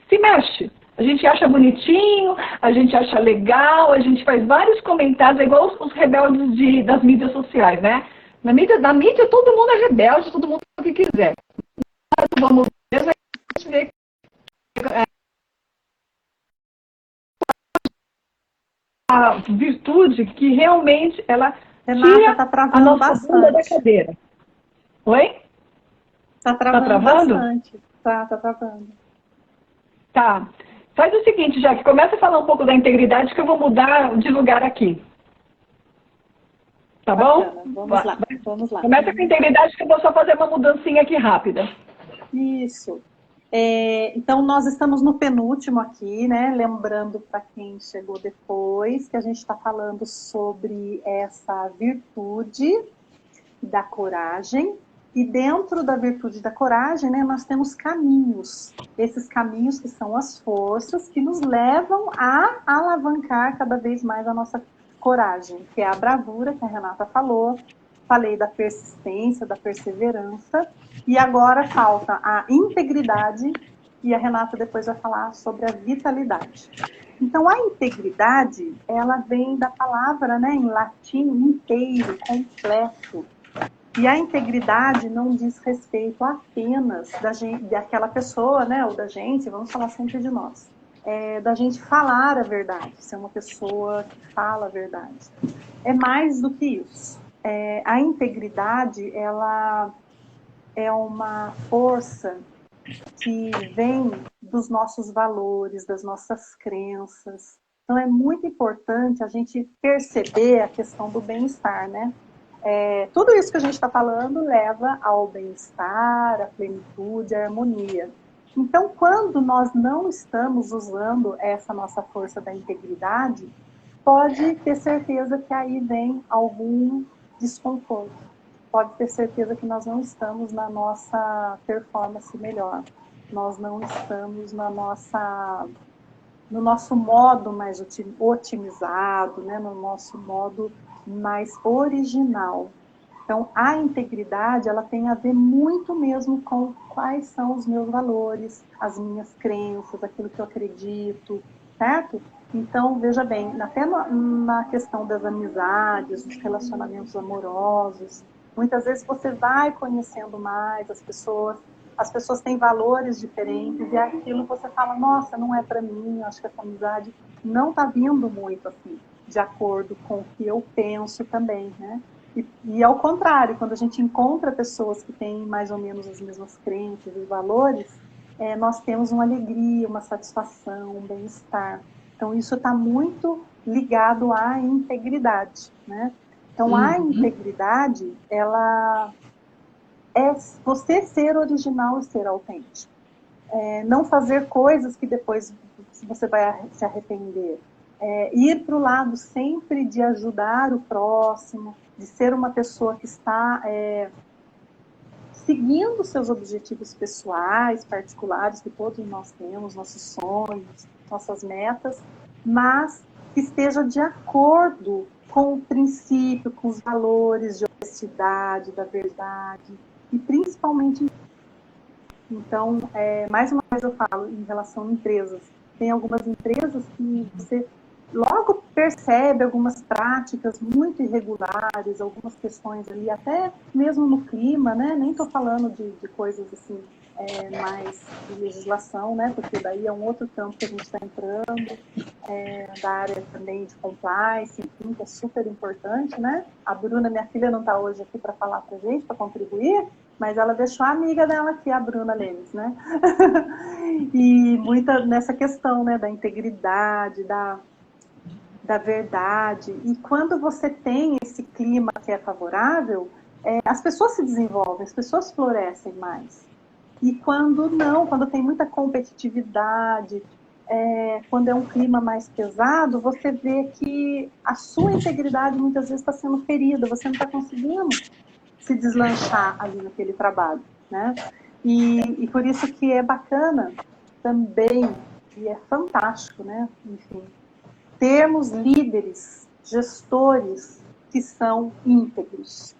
se mexe. A gente acha bonitinho, a gente acha legal, a gente faz vários comentários, é igual os rebeldes das mídias sociais, né? Na mídia todo mundo é rebelde, todo mundo faz o que quiser. Mas vamos ver, a gente vê a virtude que realmente ela tira tá a nossa bastante. bunda da cadeira. Oi? Tá travando bastante. Tá travando. Tá. Faz o seguinte, Jaque, começa a falar um pouco da integridade que eu vou mudar de lugar aqui. Tá bom? Vamos lá. Começa com a integridade que eu vou só fazer uma mudancinha aqui rápida. Isso. Então, nós estamos no penúltimo aqui, né? Lembrando para quem chegou depois que a gente está falando sobre essa virtude da coragem. E dentro da virtude da coragem, né, nós temos caminhos. Esses caminhos que são as forças que nos levam a alavancar cada vez mais a nossa coragem, que é a bravura, que a Renata falou. Falei da persistência, da perseverança. E agora falta a integridade, e a Renata depois vai falar sobre a vitalidade. Então, a integridade, ela vem da palavra, né, em latim, inteiro, completo. E a integridade não diz respeito apenas daquela pessoa, né, ou da gente, vamos falar sempre de nós. da gente falar a verdade, ser uma pessoa que fala a verdade. É mais do que isso. A integridade, ela é uma força que vem dos nossos valores, das nossas crenças. Então é muito importante a gente perceber a questão do bem-estar, né? Tudo isso que a gente está falando leva ao bem-estar, à plenitude, à harmonia. Então, quando nós não estamos usando essa nossa força da integridade, pode ter certeza que aí vem algum desconforto. Pode ter certeza que nós não estamos na nossa performance melhor. Nós não estamos no nosso modo mais otimizado, né? No nosso modo mais original. Então, a integridade, ela tem a ver muito mesmo com quais são os meus valores, as minhas crenças, aquilo que eu acredito, certo? Então, veja bem, até na questão das amizades, dos relacionamentos amorosos, muitas vezes você vai conhecendo mais as pessoas têm valores diferentes, e aquilo você fala, nossa, não é para mim, acho que essa amizade não está vindo muito assim, de acordo com o que eu penso também, né? E ao contrário, quando a gente encontra pessoas que têm mais ou menos as mesmas crenças e valores, nós temos uma alegria, uma satisfação, um bem-estar. Então, isso está muito ligado à integridade, né? Então, a integridade, ela é você ser original e ser autêntico. Não fazer coisas que depois você vai se arrepender. Ir para o lado sempre de ajudar o próximo, de ser uma pessoa que está seguindo seus objetivos pessoais, particulares, que todos nós temos, nossos sonhos, nossas metas, mas que esteja de acordo com o princípio, com os valores de honestidade, da verdade, e principalmente. Então, mais uma vez eu falo em relação a empresas. Tem algumas empresas que você logo percebe algumas práticas muito irregulares, algumas questões ali, até mesmo no clima, né? Nem estou falando de coisas assim, mais de legislação, né? Porque daí é um outro campo que a gente está entrando, da área também de compliance, enfim, que é super importante, né? A Bruna, minha filha, não está hoje aqui para falar para a gente, para contribuir, mas ela deixou a amiga dela aqui, a Bruna Lemes, né? E muita nessa questão, né, da integridade, da verdade. E quando você tem esse clima que é favorável, as pessoas se desenvolvem, as pessoas florescem mais. E quando não, quando tem muita competitividade, quando é um clima mais pesado, você vê que a sua integridade muitas vezes está sendo ferida, você não está conseguindo se deslanchar ali naquele trabalho, né? E por isso que é bacana também, e é fantástico, né? Enfim, termos líderes, gestores que são íntegros.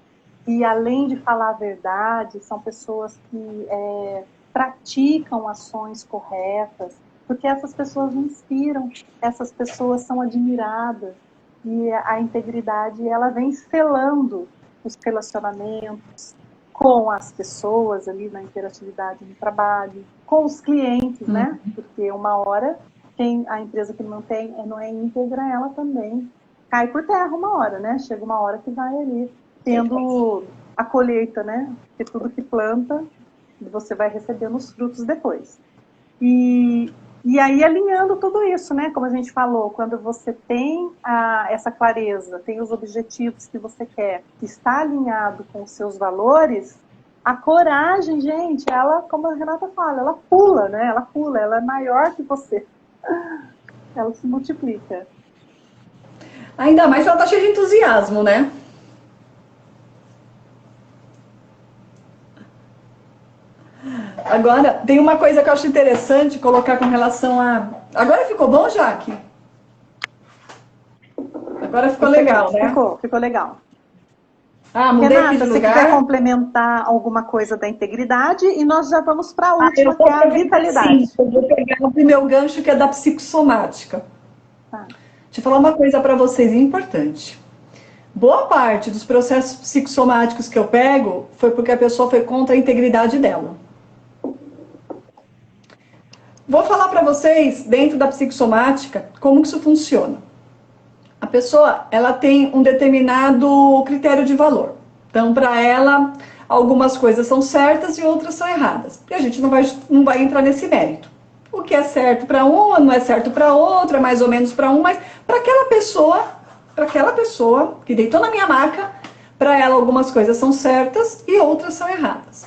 E além de falar a verdade, são pessoas que praticam ações corretas, porque essas pessoas inspiram, essas pessoas são admiradas. E a integridade, ela vem selando os relacionamentos com as pessoas ali na interatividade no trabalho, com os clientes, né? Porque uma hora tem a empresa que não é íntegra, ela também cai por terra uma hora, né? Chega uma hora que vai ali tendo a colheita, né? Porque tudo que planta, você vai recebendo os frutos depois. E aí, alinhando tudo isso, né? Como a gente falou, quando você tem essa clareza, tem os objetivos que você quer, está alinhado com os seus valores, a coragem, gente, ela, como a Renata fala, ela pula, né? Ela pula, ela é maior que você. Ela se multiplica. Ainda mais que ela tá cheia de entusiasmo, né? Agora, tem uma coisa que eu acho interessante colocar com relação a... Agora ficou bom, Jaque? Agora ficou legal, né? Ficou legal. Mudei Renata, aqui de lugar. você quer complementar alguma coisa da integridade? E nós já vamos para a última, que é a vitalidade. Sim, eu vou pegar o meu gancho, que é da psicossomática. Tá. Deixa eu falar uma coisa para vocês importante. Boa parte dos processos psicossomáticos que eu pego foi porque a pessoa foi contra a integridade dela. Vou falar para vocês, dentro da psicossomática, como que isso funciona. A pessoa, ela tem um determinado critério de valor. Então, para ela, algumas coisas são certas e outras são erradas. E a gente não vai entrar nesse mérito. O que é certo para um, não é certo para outro, é mais ou menos para um, mas para aquela pessoa que deitou na minha maca, para ela algumas coisas são certas e outras são erradas.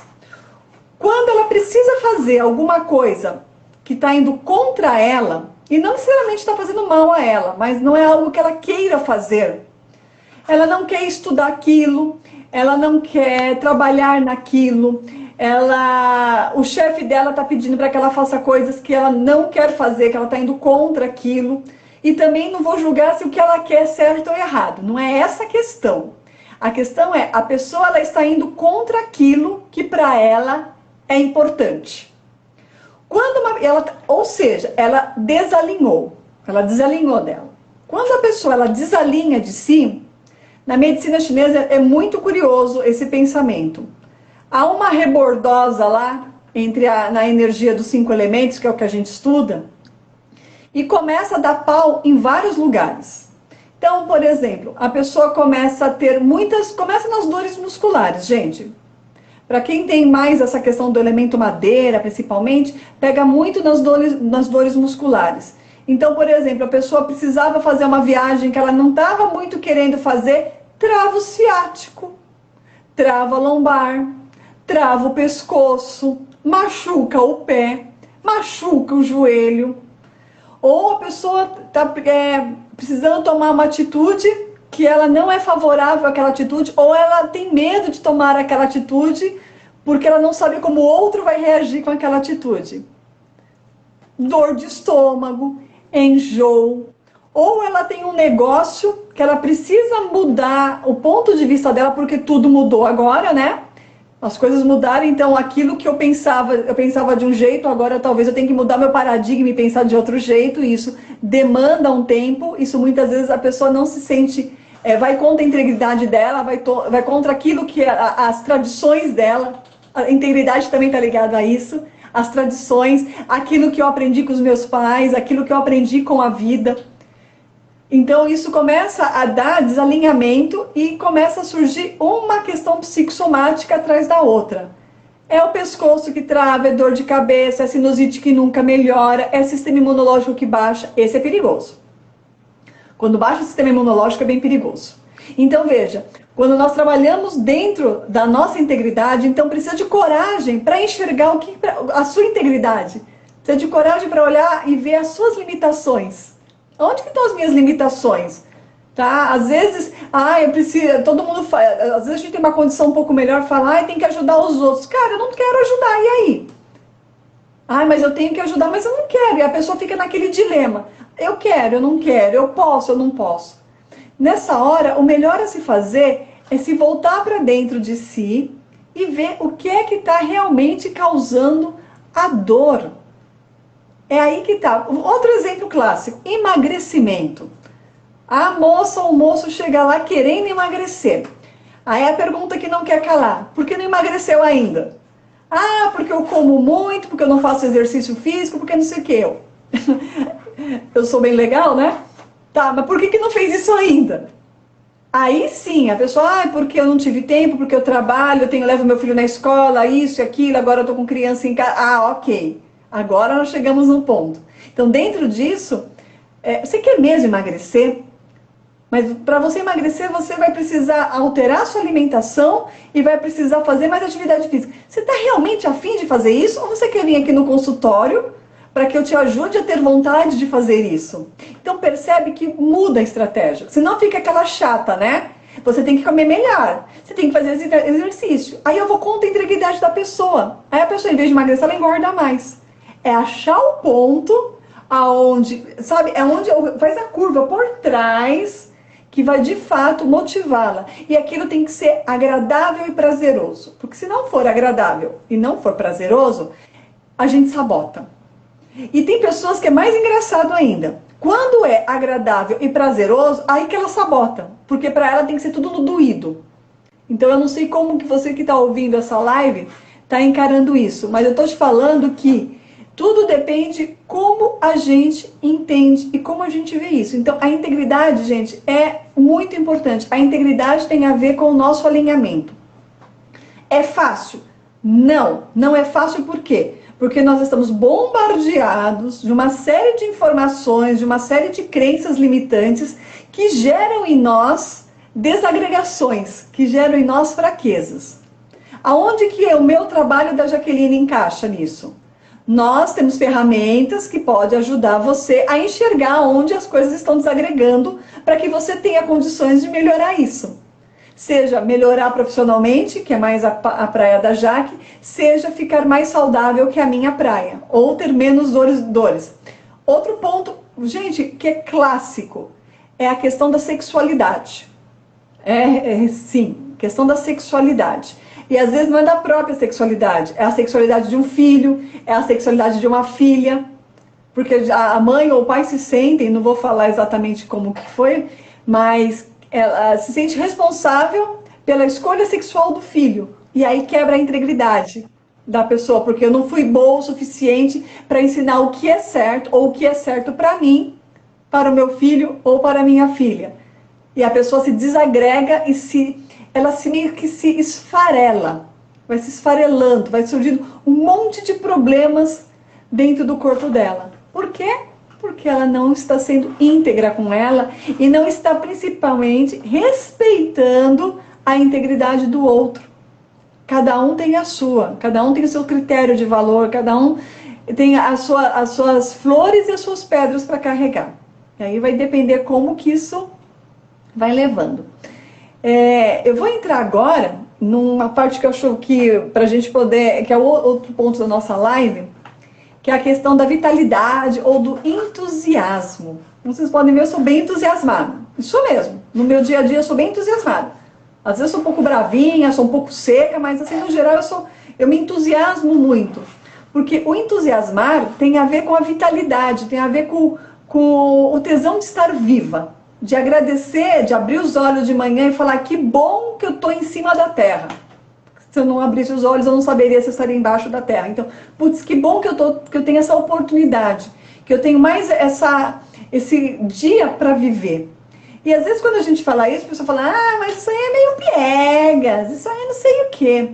Quando ela precisa fazer alguma coisa que está indo contra ela, e não necessariamente está fazendo mal a ela, mas não é algo que ela queira fazer. Ela não quer estudar aquilo, ela não quer trabalhar naquilo, o chefe dela está pedindo para que ela faça coisas que ela não quer fazer, que ela está indo contra aquilo. E também não vou julgar se o que ela quer é certo ou errado. Não é essa a questão. A questão é, a pessoa ela está indo contra aquilo que para ela é importante. Ou seja, ela desalinhou dela. Quando a pessoa ela desalinha de si, na medicina chinesa é muito curioso esse pensamento. Há uma rebordosa lá, na energia dos 5 elementos, que é o que a gente estuda, e começa a dar pau em vários lugares. Então, por exemplo, a pessoa começa a ter começa nas dores musculares, gente. Para quem tem mais essa questão do elemento madeira, principalmente, pega muito nas dores musculares. Então, por exemplo, a pessoa precisava fazer uma viagem que ela não estava muito querendo fazer, trava o ciático, trava a lombar, trava o pescoço, machuca o pé, machuca o joelho. Ou a pessoa está precisando tomar uma atitude que ela não é favorável àquela atitude, ou ela tem medo de tomar aquela atitude porque ela não sabe como o outro vai reagir com aquela atitude. Dor de estômago, enjoo, ou ela tem um negócio que ela precisa mudar o ponto de vista dela, porque tudo mudou agora, né? As coisas mudaram, então aquilo que eu pensava de um jeito, agora talvez eu tenha que mudar meu paradigma e pensar de outro jeito, e isso demanda um tempo, isso muitas vezes a pessoa não se sente, vai contra a integridade dela, vai contra aquilo que as tradições dela, a integridade também está ligada a isso, as tradições, aquilo que eu aprendi com os meus pais, aquilo que eu aprendi com a vida. Então isso começa a dar desalinhamento e começa a surgir uma questão psicossomática atrás da outra. É o pescoço que trava, é dor de cabeça, é sinusite que nunca melhora, é sistema imunológico que baixa. Esse é perigoso. Quando baixa o sistema imunológico é bem perigoso. Então veja, quando nós trabalhamos dentro da nossa integridade, então precisa de coragem para enxergar a sua integridade. Precisa de coragem para olhar e ver as suas limitações. Onde que estão as minhas limitações? Tá? Às vezes, eu preciso, todo mundo faz, às vezes a gente tem uma condição um pouco melhor, fala, tem que ajudar os outros. Cara, eu não quero ajudar, e aí? Mas eu tenho que ajudar, mas eu não quero. E a pessoa fica naquele dilema. Eu quero, eu não quero, eu posso, eu não posso. Nessa hora, o melhor a se fazer é se voltar para dentro de si e ver o que é que está realmente causando a dor. É aí que tá. Outro exemplo clássico, emagrecimento. A moça ou o moço chega lá querendo emagrecer. Aí a pergunta que não quer calar, por que não emagreceu ainda? Porque eu como muito, porque eu não faço exercício físico, porque não sei o que. Eu sou bem legal, né? Tá, mas por que não fez isso ainda? Aí sim, a pessoa, porque eu não tive tempo, porque eu trabalho, eu levo meu filho na escola, isso e aquilo, agora eu tô com criança em casa. Ok. Agora nós chegamos num ponto. Então, dentro disso, você quer mesmo emagrecer? Mas para você emagrecer, você vai precisar alterar a sua alimentação e vai precisar fazer mais atividade física. Você está realmente afim de fazer isso? Ou você quer vir aqui no consultório para que eu te ajude a ter vontade de fazer isso? Então, percebe que muda a estratégia. Senão fica aquela chata, né? Você tem que comer melhor, você tem que fazer exercício. Aí eu vou contra a integridade da pessoa. Aí a pessoa, em vez de emagrecer, ela engorda mais. É achar o ponto aonde, sabe, é onde faz a curva por trás que vai de fato motivá-la. E aquilo tem que ser agradável e prazeroso. Porque se não for agradável e não for prazeroso, a gente sabota. E tem pessoas que é mais engraçado ainda. Quando é agradável e prazeroso, aí que ela sabota. Porque para ela tem que ser tudo no doído. Então eu não sei como que você que está ouvindo essa live está encarando isso. Mas eu estou te falando que Tudo depende como a gente entende e como a gente vê isso. Então, a integridade, gente, é muito importante. A integridade tem a ver com o nosso alinhamento. É fácil? Não, não é fácil por quê? Porque nós estamos bombardeados de uma série de informações, de uma série de crenças limitantes que geram em nós desagregações, que geram em nós fraquezas. Aonde que o meu trabalho da Jaqueline encaixa nisso? Nós temos ferramentas que podem ajudar você a enxergar onde as coisas estão desagregando para que você tenha condições de melhorar isso. Seja melhorar profissionalmente, que é mais a praia da Jaque, seja ficar mais saudável que a minha praia, ou ter menos dores. Outro ponto, gente, que é clássico, é a questão da sexualidade. Sim, questão da sexualidade. E às vezes não é da própria sexualidade, é a sexualidade de um filho, é a sexualidade de uma filha, porque a mãe ou o pai se sentem, não vou falar exatamente como que foi, mas ela se sente responsável pela escolha sexual do filho. E aí quebra a integridade da pessoa, porque eu não fui boa o suficiente para ensinar o que é certo, ou o que é certo para mim, para o meu filho ou para a minha filha. E a pessoa se desagrega e ela meio que se esfarela, vai se esfarelando, vai surgindo um monte de problemas dentro do corpo dela. Por quê? Porque ela não está sendo íntegra com ela e não está principalmente respeitando a integridade do outro. Cada um tem a sua, cada um tem o seu critério de valor, cada um tem as suas flores e as suas pedras para carregar. E aí vai depender como que isso vai levando. Eu vou entrar agora numa parte que eu acho que para a gente poder, que é o outro ponto da nossa live, que é a questão da vitalidade ou do entusiasmo. Vocês podem ver, eu sou bem entusiasmada. Isso mesmo, no meu dia a dia eu sou bem entusiasmada. Às vezes eu sou um pouco bravinha, sou um pouco seca, mas assim, no geral eu me entusiasmo muito. Porque o entusiasmar tem a ver com a vitalidade, tem a ver com o tesão de estar viva. De agradecer, de abrir os olhos de manhã e falar que bom que eu estou em cima da terra. Se eu não abrisse os olhos, eu não saberia se eu estaria embaixo da terra. Então, putz, que bom que eu tenho essa oportunidade, que eu tenho mais esse dia para viver. E às vezes quando a gente fala isso, a pessoa fala, mas isso aí é meio piegas, isso aí não sei o quê.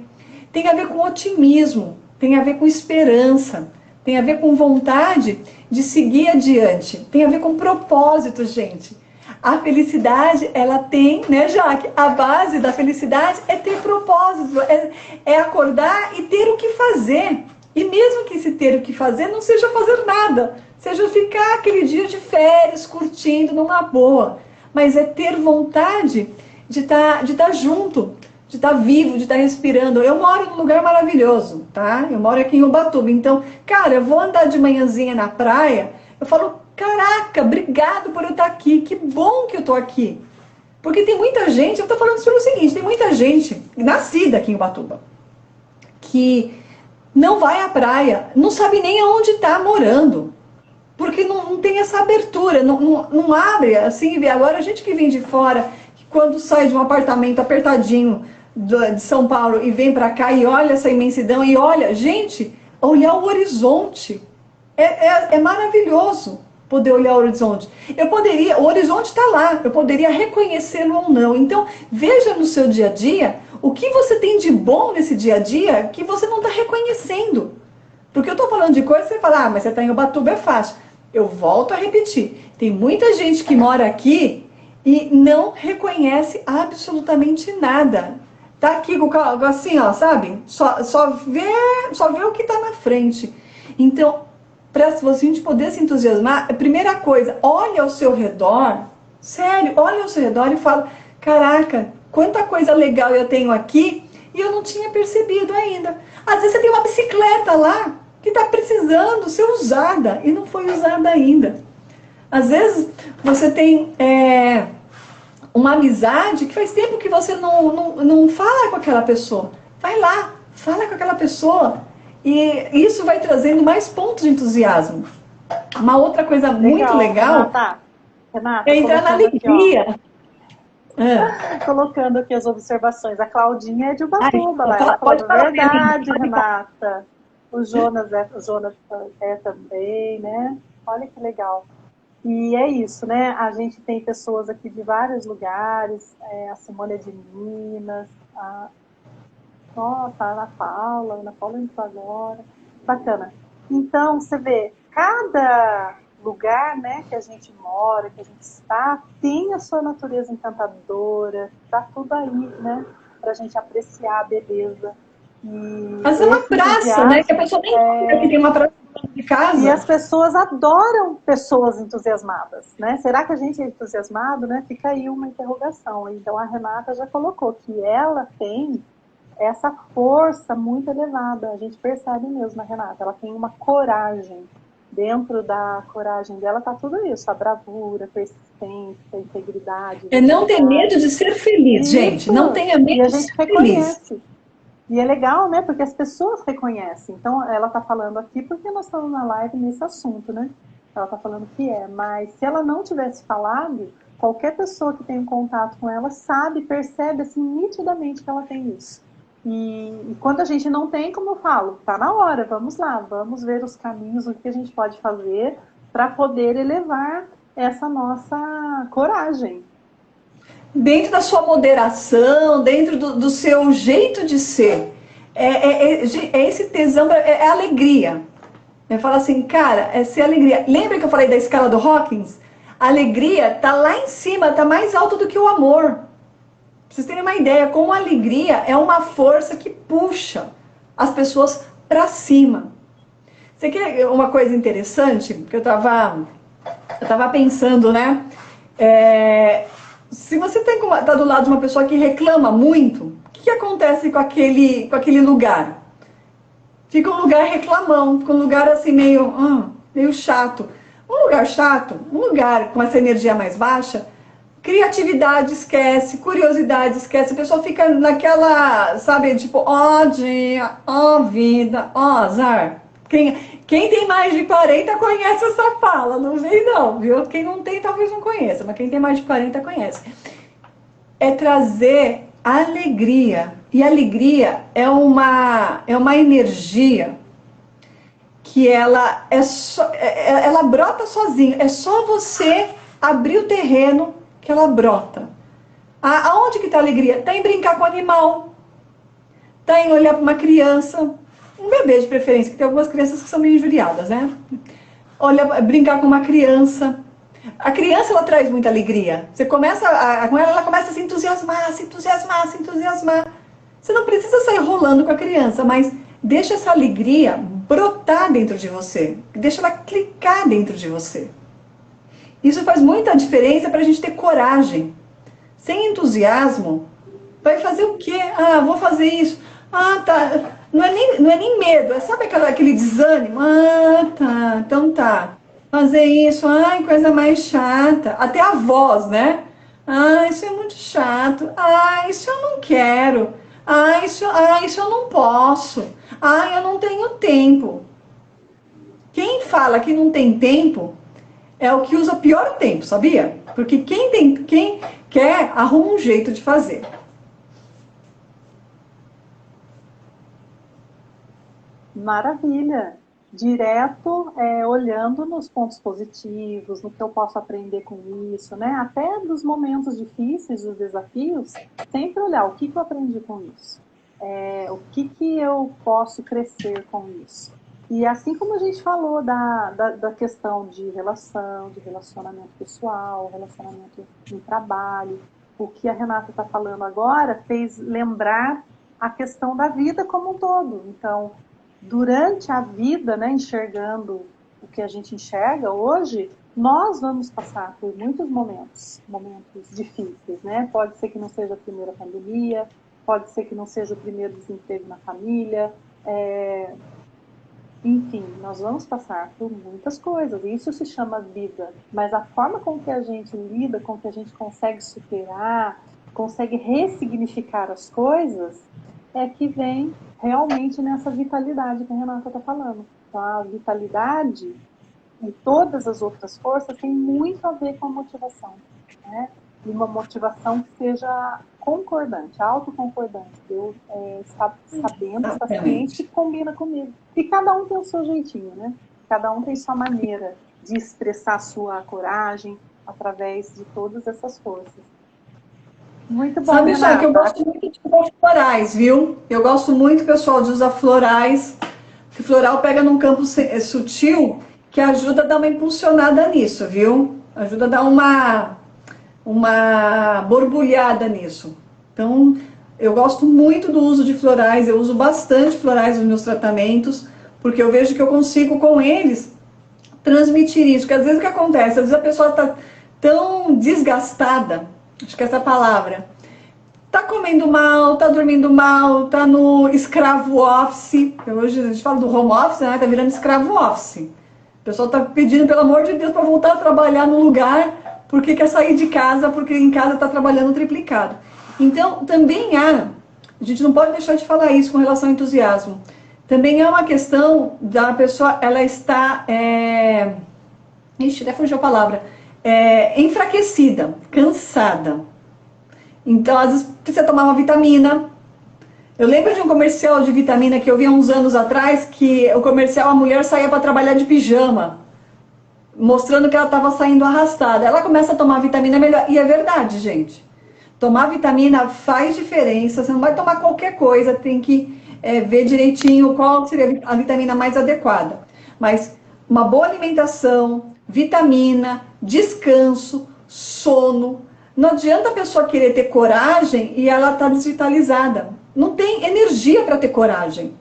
Tem a ver com otimismo, tem a ver com esperança, tem a ver com vontade de seguir adiante, tem a ver com propósito, gente. A felicidade, ela tem, né, Jaque? A base da felicidade é ter propósito, é acordar e ter o que fazer. E mesmo que esse ter o que fazer não seja fazer nada, seja ficar aquele dia de férias, curtindo numa boa. Mas é ter vontade de estar junto, de estar vivo, de estar respirando. Eu moro num lugar maravilhoso, tá? Eu moro aqui em Ubatuba. Então, cara, eu vou andar de manhãzinha na praia, eu falo, caraca, obrigado por eu estar aqui, que bom que eu estou aqui. Porque tem muita gente, eu estou falando isso pelo seguinte, tem muita gente nascida aqui em Ubatuba, que não vai à praia, não sabe nem aonde está morando, porque não tem essa abertura, não abre, assim, agora a gente que vem de fora, quando sai de um apartamento apertadinho de São Paulo e vem para cá e olha essa imensidão, e olha, gente, olhar o horizonte, é maravilhoso poder olhar o horizonte. O horizonte está lá, eu poderia reconhecê-lo ou não. Então, veja no seu dia a dia, o que você tem de bom nesse dia a dia que você não está reconhecendo. Porque eu estou falando de coisas que você fala, mas você está em Ubatuba, é fácil. Eu volto a repetir, tem muita gente que mora aqui e não reconhece absolutamente nada. Tá aqui assim, ó, sabe? Só vê o que está na frente. Então, para a gente poder se entusiasmar, a primeira coisa, olha ao seu redor, sério, olha ao seu redor e fala, caraca, quanta coisa legal eu tenho aqui e eu não tinha percebido ainda. Às vezes você tem uma bicicleta lá que está precisando ser usada e não foi usada ainda. Às vezes você tem uma amizade que faz tempo que você não fala com aquela pessoa. Vai lá, fala com aquela pessoa. E isso vai trazendo mais pontos de entusiasmo. Uma outra coisa muito legal Renata, é entrar na alegria. Colocando aqui as observações. A Claudinha é de Ubatuba. Ela pode falou falar verdade, mesmo, Renata. O Jonas é também, né? Olha que legal. E é isso, né? A gente tem pessoas aqui de vários lugares, a Simone é de Minas, nossa, a Ana Paula entrou agora. Bacana. Então, você vê, cada lugar, né, que a gente mora, que a gente está, tem a sua natureza encantadora, tá tudo aí, né, pra gente apreciar a beleza. E Mas é uma esse praça, né? Que a entusiasmo pessoa nem sabe que tem uma praça de e as casa. pessoas adoram pessoas entusiasmadas, né? Será que a gente é entusiasmado, né? Fica aí uma interrogação. Então a Renata já colocou que ela tem essa força muito elevada. A gente percebe mesmo na Renata. Ela tem uma coragem. Dentro da coragem dela tá tudo isso: a bravura, a persistência, a integridade, a É não ter medo honestidade. de ser feliz, gente. Não Isso! tenha E medo a de gente ser feliz. reconhece. E é legal, né? Porque as pessoas reconhecem. Então, ela está falando aqui porque nós estamos na live nesse assunto, né? Ela está falando que é. Mas se ela não tivesse falado, qualquer pessoa que tem um contato com ela sabe, percebe assim nitidamente que ela tem isso. E quando a gente não tem, como eu falo, tá na hora, vamos lá, vamos ver os caminhos, o que a gente pode fazer para poder elevar essa nossa coragem. Dentro da sua moderação, dentro do seu jeito de ser. É esse tesão, é alegria. Fala assim, cara, é ser alegria. Lembra que eu falei da escala do Hawkins? A alegria tá lá em cima, tá mais alto do que o amor. Pra vocês terem uma ideia, como a alegria é uma força que puxa as pessoas para cima. Você quer uma coisa interessante? Que eu tava pensando, né? Se você tá do lado de uma pessoa que reclama muito, o que acontece com aquele lugar? Fica um lugar reclamão, fica um lugar assim meio chato. Um lugar chato, um lugar com essa energia mais baixa, criatividade esquece, curiosidade esquece, a pessoa fica naquela, sabe, tipo, ó dia, ó vida, ó azar. Quem tem mais de 40 conhece essa fala, não vem não, viu? Quem não tem talvez não conheça, mas quem tem mais de 40 conhece. É trazer alegria. E alegria é uma energia que ela brota sozinha. É só você abrir o terreno que ela brota. Aonde que está a alegria? Está em brincar com o animal, está em olhar para uma criança, um bebê de preferência, que tem algumas crianças que são meio injuriadas, né? Brincar com uma criança. A criança, ela traz muita alegria. Você começa com ela começa a se entusiasmar, se entusiasmar, se entusiasmar. Você não precisa sair rolando com a criança, mas deixa essa alegria brotar dentro de você. Deixa ela clicar dentro de você. Isso faz muita diferença para a gente ter coragem. Sem entusiasmo, vai fazer o quê? Vou fazer isso. Tá. Não é nem medo, sabe aquele desânimo? Tá, então tá. Fazer isso, ai, coisa mais chata. Até a voz, né? Isso é muito chato. Isso eu não quero. Isso eu não posso. Eu não tenho tempo. Quem fala que não tem tempo é o que usa pior tempo, sabia? Porque quem quer arruma um jeito de fazer. Maravilha! Direto, olhando nos pontos positivos, no que eu posso aprender com isso, né? Até dos momentos difíceis, dos desafios, sempre olhar o que eu aprendi com isso, o que eu posso crescer com isso. E assim como a gente falou da questão de relação, de relacionamento pessoal, relacionamento no trabalho, o que a Renata está falando agora fez lembrar a questão da vida como um todo. Então, durante a vida, né, enxergando o que a gente enxerga hoje, nós vamos passar por muitos momentos difíceis, né? Pode ser que não seja a primeira pandemia, pode ser que não seja o primeiro desemprego na família, enfim, nós vamos passar por muitas coisas, e isso se chama vida, mas a forma com que a gente lida, com que a gente consegue superar, consegue ressignificar as coisas, é que vem realmente nessa vitalidade que a Renata está falando. Então, a vitalidade e todas as outras forças têm muito a ver com a motivação, né? e uma motivação que seja concordante, autoconcordante. Eu sabendo, está ciente, combina comigo. E cada um tem o seu jeitinho, né? Cada um tem sua maneira de expressar a sua coragem através de todas essas forças. Muito bom, Sabe, Chay, Renata. que eu gosto muito de usar florais, viu? Eu gosto muito, pessoal, de usar florais. Que floral pega num campo sutil que ajuda a dar uma impulsionada nisso, viu? Ajuda a dar uma borbulhada nisso. Então, eu gosto muito do uso de florais, eu uso bastante florais nos meus tratamentos, porque eu vejo que eu consigo com eles transmitir isso. Porque às vezes o que acontece? Às vezes a pessoa está tão desgastada, acho que é essa palavra, tá comendo mal, tá dormindo mal, tá no escravo office. Hoje a gente fala do home office, né? Tá virando escravo office. O pessoal tá pedindo, pelo amor de Deus, para voltar a trabalhar no lugar, porque quer sair de casa, porque em casa tá trabalhando triplicado. Então, também a gente não pode deixar de falar isso com relação ao entusiasmo. Também é uma questão da pessoa, ela está, até fugiu a palavra, enfraquecida, cansada. Então, às vezes, precisa tomar uma vitamina. Eu lembro de um comercial de vitamina que eu vi há uns anos atrás, que o comercial, a mulher saía para trabalhar de pijama, mostrando que ela estava saindo arrastada. Ela começa a tomar vitamina melhor. E é verdade, gente. Tomar vitamina faz diferença. Você não vai tomar qualquer coisa, tem que ver direitinho qual seria a vitamina mais adequada. Mas uma boa alimentação, vitamina, descanso, sono. Não adianta a pessoa querer ter coragem e ela tá desvitalizada. Não tem energia para ter coragem.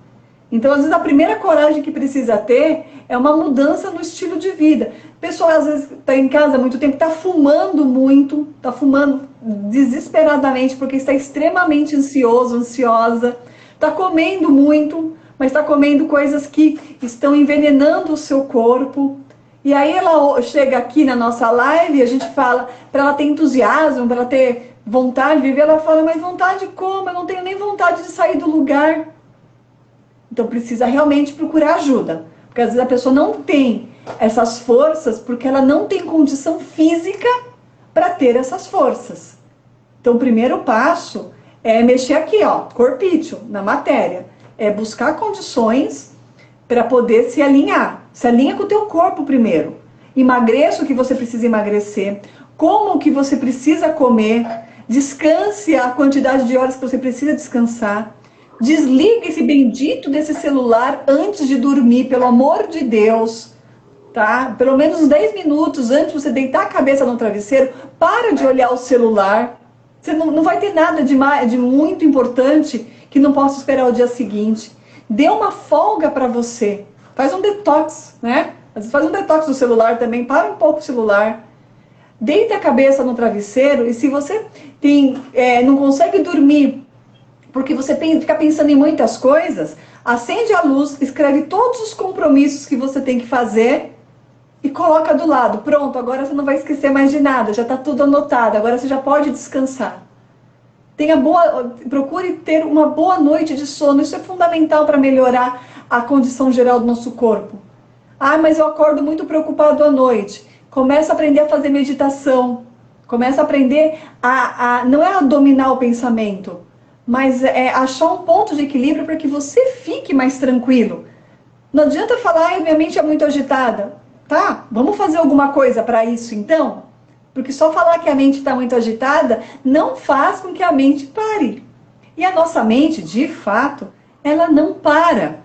Então, às vezes, a primeira coragem que precisa ter é uma mudança no estilo de vida. A pessoa, às vezes, está em casa há muito tempo, está fumando muito, está fumando desesperadamente porque está extremamente ansioso, ansiosa, está comendo muito, mas está comendo coisas que estão envenenando o seu corpo. E aí ela chega aqui na nossa live e a gente fala para ela ter entusiasmo, para ela ter vontade de viver. Ela fala, mas vontade como? Eu não tenho nem vontade de sair do lugar. Então precisa realmente procurar ajuda. Porque às vezes a pessoa não tem essas forças porque ela não tem condição física para ter essas forças. Então o primeiro passo é mexer aqui, ó, corpício, na matéria. É buscar condições para poder se alinhar. Se alinha com o teu corpo primeiro. Emagreça o que você precisa emagrecer. Coma o que você precisa comer. Descanse a quantidade de horas que você precisa descansar. Desliga esse bendito desse celular antes de dormir, pelo amor de Deus. Tá? Pelo menos uns 10 minutos antes de você deitar a cabeça no travesseiro, para de olhar o celular. Você não vai ter nada de muito importante que não possa esperar o dia seguinte. Dê uma folga para você. Faz um detox, né? Às vezes faz um detox do celular também. Para um pouco o celular. Deita a cabeça no travesseiro. E se você não consegue dormir porque você fica pensando em muitas coisas, acende a luz, escreve todos os compromissos que você tem que fazer e coloca do lado. Pronto, agora você não vai esquecer mais de nada. Já está tudo anotado. Agora você já pode descansar. Procure ter uma boa noite de sono. Isso é fundamental para melhorar a condição geral do nosso corpo. Ah, mas eu acordo muito preocupado à noite. Começa a aprender a fazer meditação. Começa a aprender não é a dominar o pensamento, mas achar um ponto de equilíbrio para que você fique mais tranquilo. Não adianta falar, minha mente é muito agitada. Tá, vamos fazer alguma coisa para isso então? Porque só falar que a mente está muito agitada não faz com que a mente pare. E a nossa mente, de fato, ela não para.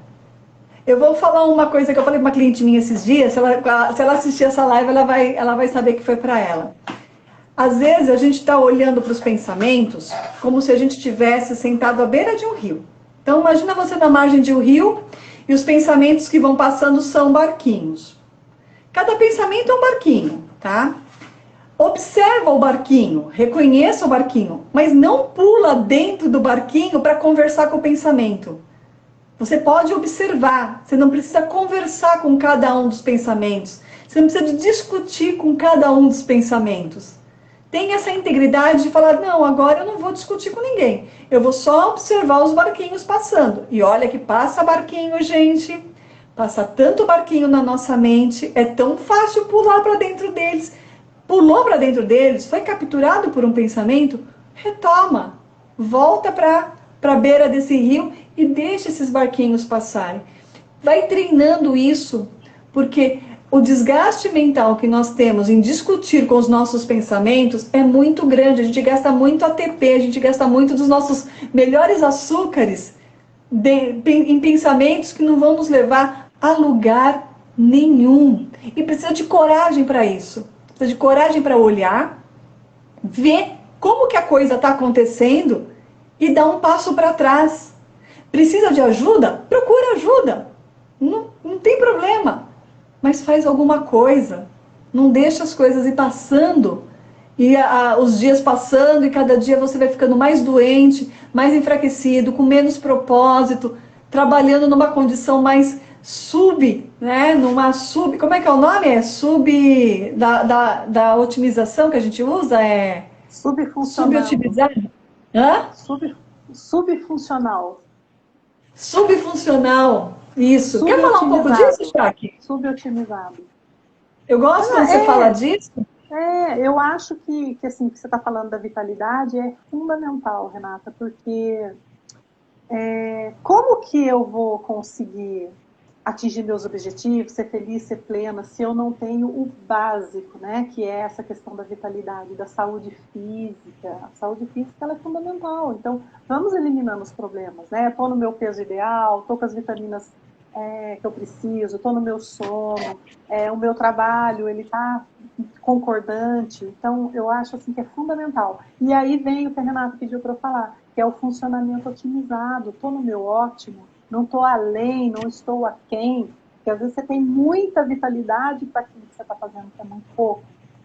Eu vou falar uma coisa que eu falei para uma cliente minha esses dias. Se ela assistir essa live, ela vai saber que foi para ela. Às vezes a gente está olhando para os pensamentos como se a gente estivesse sentado à beira de um rio. Então imagina você na margem de um rio e os pensamentos que vão passando são barquinhos. Cada pensamento é um barquinho, tá? Observa o barquinho, reconheça o barquinho, mas não pula dentro do barquinho para conversar com o pensamento. Você pode observar, você não precisa conversar com cada um dos pensamentos, você não precisa discutir com cada um dos pensamentos. Tenha essa integridade de falar, não, agora eu não vou discutir com ninguém, eu vou só observar os barquinhos passando. E olha que passa barquinho, gente, passa tanto barquinho na nossa mente, é tão fácil pular para dentro deles. pulou para dentro deles, foi capturado por um pensamento, retoma, volta para a beira desse rio e deixa esses barquinhos passarem. Vai treinando isso, porque o desgaste mental que nós temos em discutir com os nossos pensamentos é muito grande. A gente gasta muito ATP, a gente gasta muito dos nossos melhores açúcares em pensamentos que não vão nos levar a lugar nenhum. E precisa de coragem para isso. Precisa de coragem para olhar, ver como que a coisa está acontecendo e dar um passo para trás. Precisa de ajuda? Procura ajuda. Não tem problema. Mas faz alguma coisa. Não deixa as coisas ir passando. E os dias passando e cada dia você vai ficando mais doente, mais enfraquecido, com menos propósito, trabalhando numa condição mais né? Como é que é o nome? É da otimização que a gente usa? É subotimizar? Hã? Subfuncional. Subfuncional. Isso. Quer falar um pouco disso, Jaque? Subotimizado. Eu gosto quando você fala disso. Eu acho que assim, que você está falando da vitalidade é fundamental, Renata, porque como que eu vou conseguir atingir meus objetivos, ser feliz, ser plena, se eu não tenho o básico, né, que é essa questão da vitalidade, da saúde física. A saúde física ela é fundamental, então vamos eliminando os problemas, né? Estou no meu peso ideal, estou com as vitaminas que eu preciso, estou no meu sono, o meu trabalho, ele está concordante, então eu acho assim que é fundamental. E aí vem o que a Renata pediu para eu falar, que é o funcionamento otimizado, estou no meu ótimo, não estou além, não estou aquém, porque às vezes você tem muita vitalidade para aquilo que você está fazendo, que é muito pouco,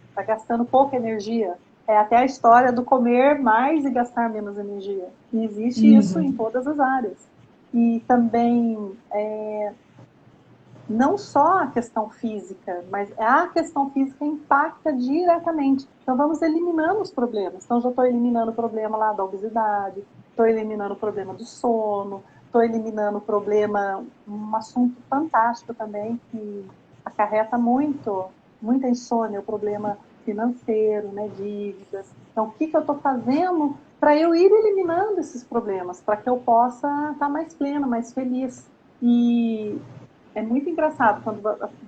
está gastando pouca energia. É até a história do comer mais e gastar menos energia. E existe isso em todas as áreas. E também, não só a questão física, mas a questão física impacta diretamente. Então vamos eliminando os problemas. Então já estou eliminando o problema lá da obesidade, estou eliminando o problema do sono, estou eliminando o problema, um assunto fantástico também, que acarreta muita insônia, o problema financeiro, né, dívidas. Então, o que eu estou fazendo para eu ir eliminando esses problemas, para que eu possa estar mais plena, mais feliz? E é muito engraçado quando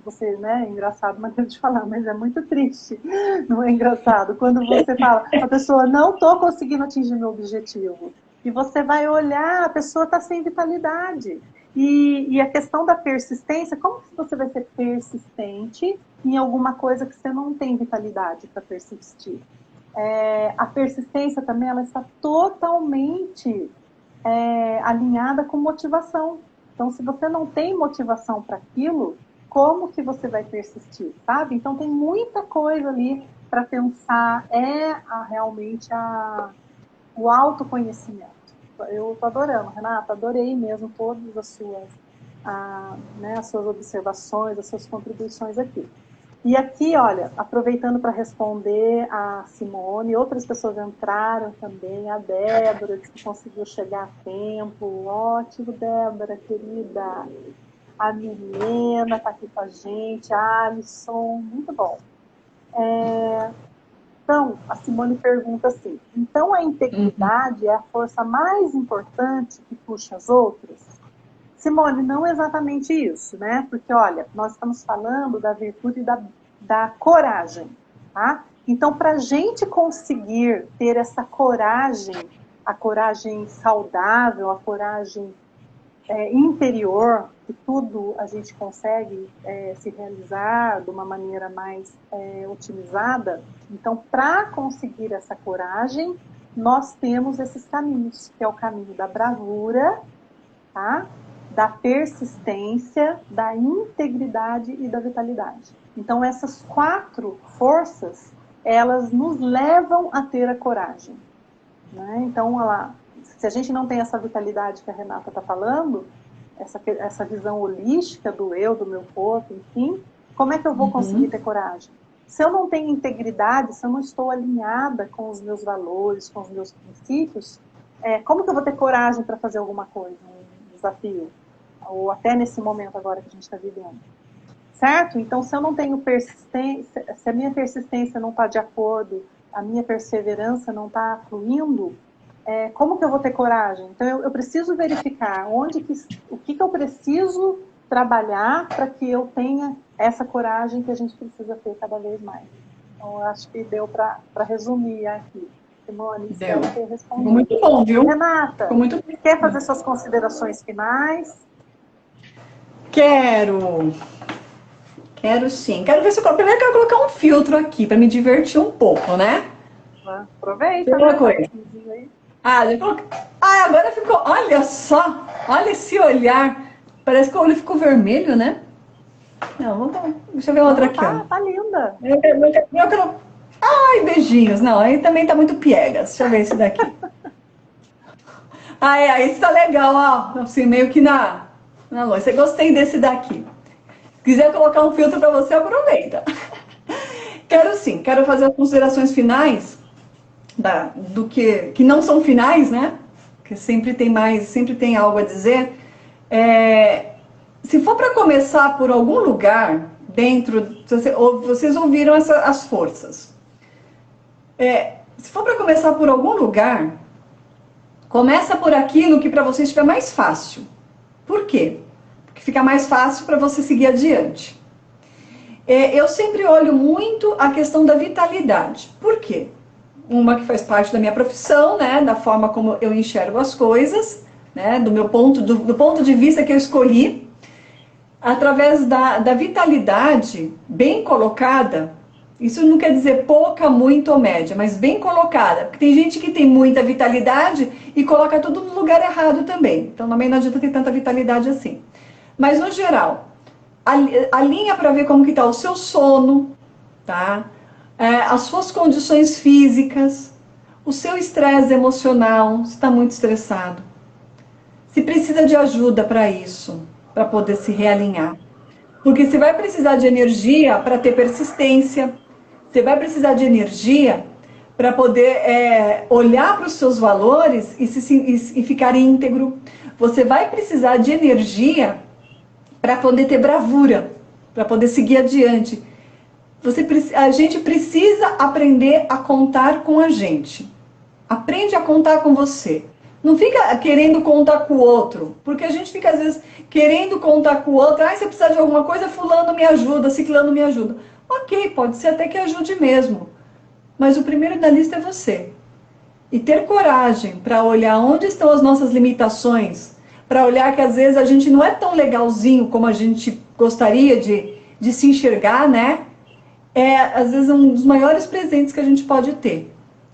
você, né, engraçado, maneira de falar, mas é muito triste, não é engraçado? Quando você fala, a pessoa, não estou conseguindo atingir meu objetivo. E você vai olhar, a pessoa está sem vitalidade. E a questão da persistência, como que você vai ser persistente em alguma coisa que você não tem vitalidade para persistir? A persistência também, ela está totalmente alinhada com motivação. Então, se você não tem motivação para aquilo, como que você vai persistir, sabe? Então, tem muita coisa ali para pensar, realmente o autoconhecimento. Eu estou adorando, Renata, adorei mesmo todas as suas observações, as suas contribuições aqui. E aqui, olha, aproveitando para responder a Simone, outras pessoas entraram também, a Débora, que conseguiu chegar a tempo, ótimo, Débora, querida, a Milena está aqui com a gente, a Alisson, muito bom. Então, a Simone pergunta assim, então a integridade é a força mais importante que puxa as outras? Simone, não exatamente isso, né? Porque, olha, nós estamos falando da virtude da coragem, tá? Então, para a gente conseguir ter essa coragem, a coragem saudável, a coragem interior, que tudo a gente consegue se realizar de uma maneira mais otimizada, então, para conseguir essa coragem, nós temos esses caminhos, que é o caminho da bravura, tá? Da persistência, da integridade e da vitalidade. Então, essas 4 forças, elas nos levam a ter a coragem, né? Então, se a gente não tem essa vitalidade que a Renata está falando, essa visão holística do eu, do meu corpo, enfim, como é que eu vou conseguir ter coragem? Se eu não tenho integridade, se eu não estou alinhada com os meus valores, com os meus princípios, como que eu vou ter coragem para fazer alguma coisa, um desafio? Ou até nesse momento agora que a gente está vivendo. certo? Então, se eu não tenho persistência, se a minha persistência não está de acordo, a minha perseverança não está fluindo, como que eu vou ter coragem? Então, eu preciso verificar o que eu preciso trabalhar para que eu tenha essa coragem que a gente precisa ter cada vez mais. Então, eu acho que deu para resumir aqui. Simone, espero ter respondido. Ficou muito bom, viu? Renata, quer fazer suas considerações finais? Quero sim. Quero ver se eu... Primeiro quero colocar um filtro aqui para me divertir um pouco, né? Aproveita. Primeira coisa. Agora ficou... Olha só. Olha esse olhar. Parece que o olho ficou vermelho, né? Não, deixa eu ver outra aqui, ó. Tá linda. Ai, beijinhos. Não, aí também tá muito piegas. Deixa eu ver esse daqui. Esse tá legal, ó. Assim, meio que na luz. Eu gostei desse daqui. Se quiser colocar um filtro para você, aproveita. Quero fazer as considerações finais do que não são finais, né? Porque sempre tem algo a dizer. Se for para começar por algum lugar vocês ouviram as forças. Se for para começar por algum lugar, começa por aquilo que para você estiver mais fácil. Por quê? Porque fica mais fácil para você seguir adiante. Eu sempre olho muito a questão da vitalidade. Por quê? Uma que faz parte da minha profissão, né, da forma como eu enxergo as coisas, né, do ponto de vista que eu escolhi, através da vitalidade bem colocada. Isso não quer dizer pouca, muito ou média, mas bem colocada. Porque tem gente que tem muita vitalidade e coloca tudo no lugar errado também. Então também não adianta ter tanta vitalidade assim. Mas no geral, alinha para ver como que está o seu sono, tá? As suas condições físicas, o seu estresse emocional, se está muito estressado. Se precisa de ajuda para isso, para poder se realinhar. Porque você vai precisar de energia para ter persistência, você vai precisar de energia para poder olhar para os seus valores e ficar íntegro. Você vai precisar de energia para poder ter bravura, para poder seguir adiante. A gente precisa aprender a contar com a gente. Aprende a contar com você. Não fica querendo contar com o outro, porque a gente fica às vezes querendo contar com o outro. Se eu precisar de alguma coisa, fulano me ajuda, ciclano me ajuda. Ok, pode ser até que ajude mesmo. Mas o primeiro da lista é você. E ter coragem para olhar onde estão as nossas limitações, para olhar que às vezes a gente não é tão legalzinho como a gente gostaria de se enxergar, né? Às vezes um dos maiores presentes que a gente pode ter.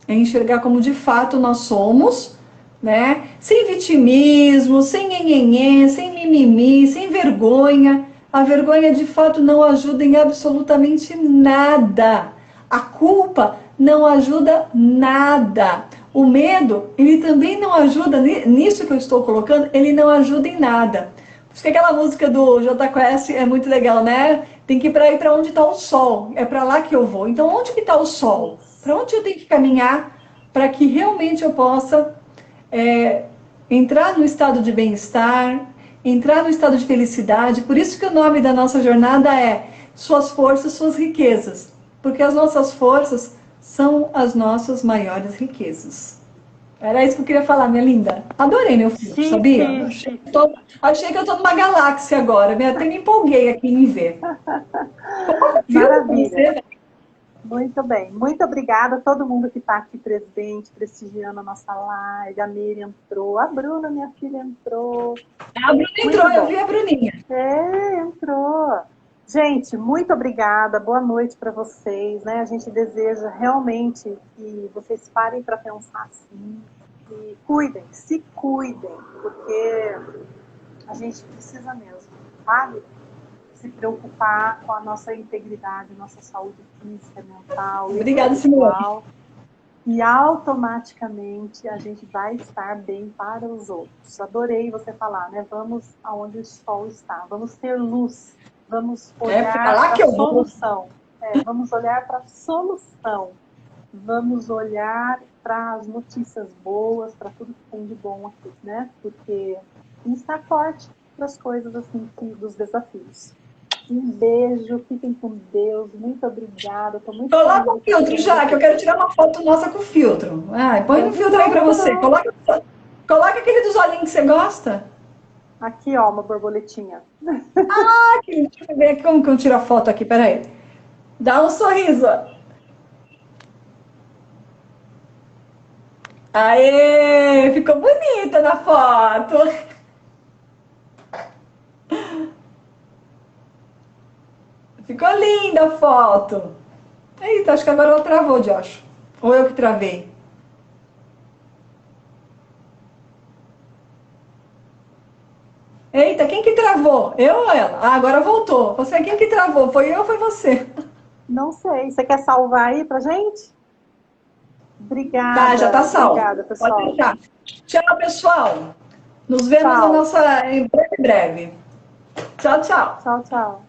É enxergar como de fato nós somos, né? Sem vitimismo, sem nhenhenhê, sem mimimi, sem vergonha. A vergonha de fato não ajuda em absolutamente nada. A culpa não ajuda nada. O medo, ele também não ajuda, nisso que eu estou colocando, ele não ajuda em nada. Por isso que aquela música do Jota Quest é muito legal, né? Tem que ir para onde está o sol, é para lá que eu vou. Então, onde que está o sol? Para onde eu tenho que caminhar para que realmente eu possa entrar no estado de bem-estar, entrar no estado de felicidade? Por isso que o nome da nossa jornada é Suas Forças, Suas Riquezas. Porque as nossas forças são as nossas maiores riquezas. Era isso que eu queria falar, minha linda. Adorei meu filho, sabia? Achei que eu estou numa galáxia agora. Até me empolguei aqui em ver. Maravilha. Muito bem. Muito obrigada a todo mundo que está aqui presente, prestigiando a nossa live. A Miriam entrou. A Bruna, minha filha, entrou. A Bruna entrou, eu vi a Bruninha. Entrou. Gente, muito obrigada, boa noite para vocês, né? A gente deseja realmente que vocês parem para pensar assim, e se cuidem, porque a gente precisa mesmo, sabe? Se preocupar com a nossa integridade, nossa saúde física, mental, espiritual. E automaticamente a gente vai estar bem para os outros. Adorei você falar, né? Vamos aonde o sol está, vamos ter luz. Vamos olhar para a solução. Vamos olhar para a solução. Vamos olhar para as notícias boas, para tudo que tem de bom aqui, né? Porque estar forte para as coisas assim, dos desafios. Um beijo, fiquem com Deus. Muito obrigada. Tô muito Coloca o filtro já, que eu quero tirar uma foto nossa com o filtro. Ai, põe um filtro aí pra você. Coloca aquele dos olhinhos que você gosta. Aqui, ó, uma borboletinha. Ah, deixa eu ver como que eu tiro a foto aqui, peraí. Dá um sorriso. Aê, ficou bonita na foto. Ficou linda a foto. Eita, acho que agora ela travou, Josh. Ou eu que travei. Eita, quem que travou? Eu ou ela? Ah, agora voltou. Você, quem que travou? Foi eu ou foi você? Não sei. Você quer salvar aí pra gente? Tá, já tá Obrigada. salvo. Obrigada, Pode pessoal. deixar. Tchau, pessoal. Nos vemos na Tchau. nossa em breve. Tchau, tchau. Tchau, tchau.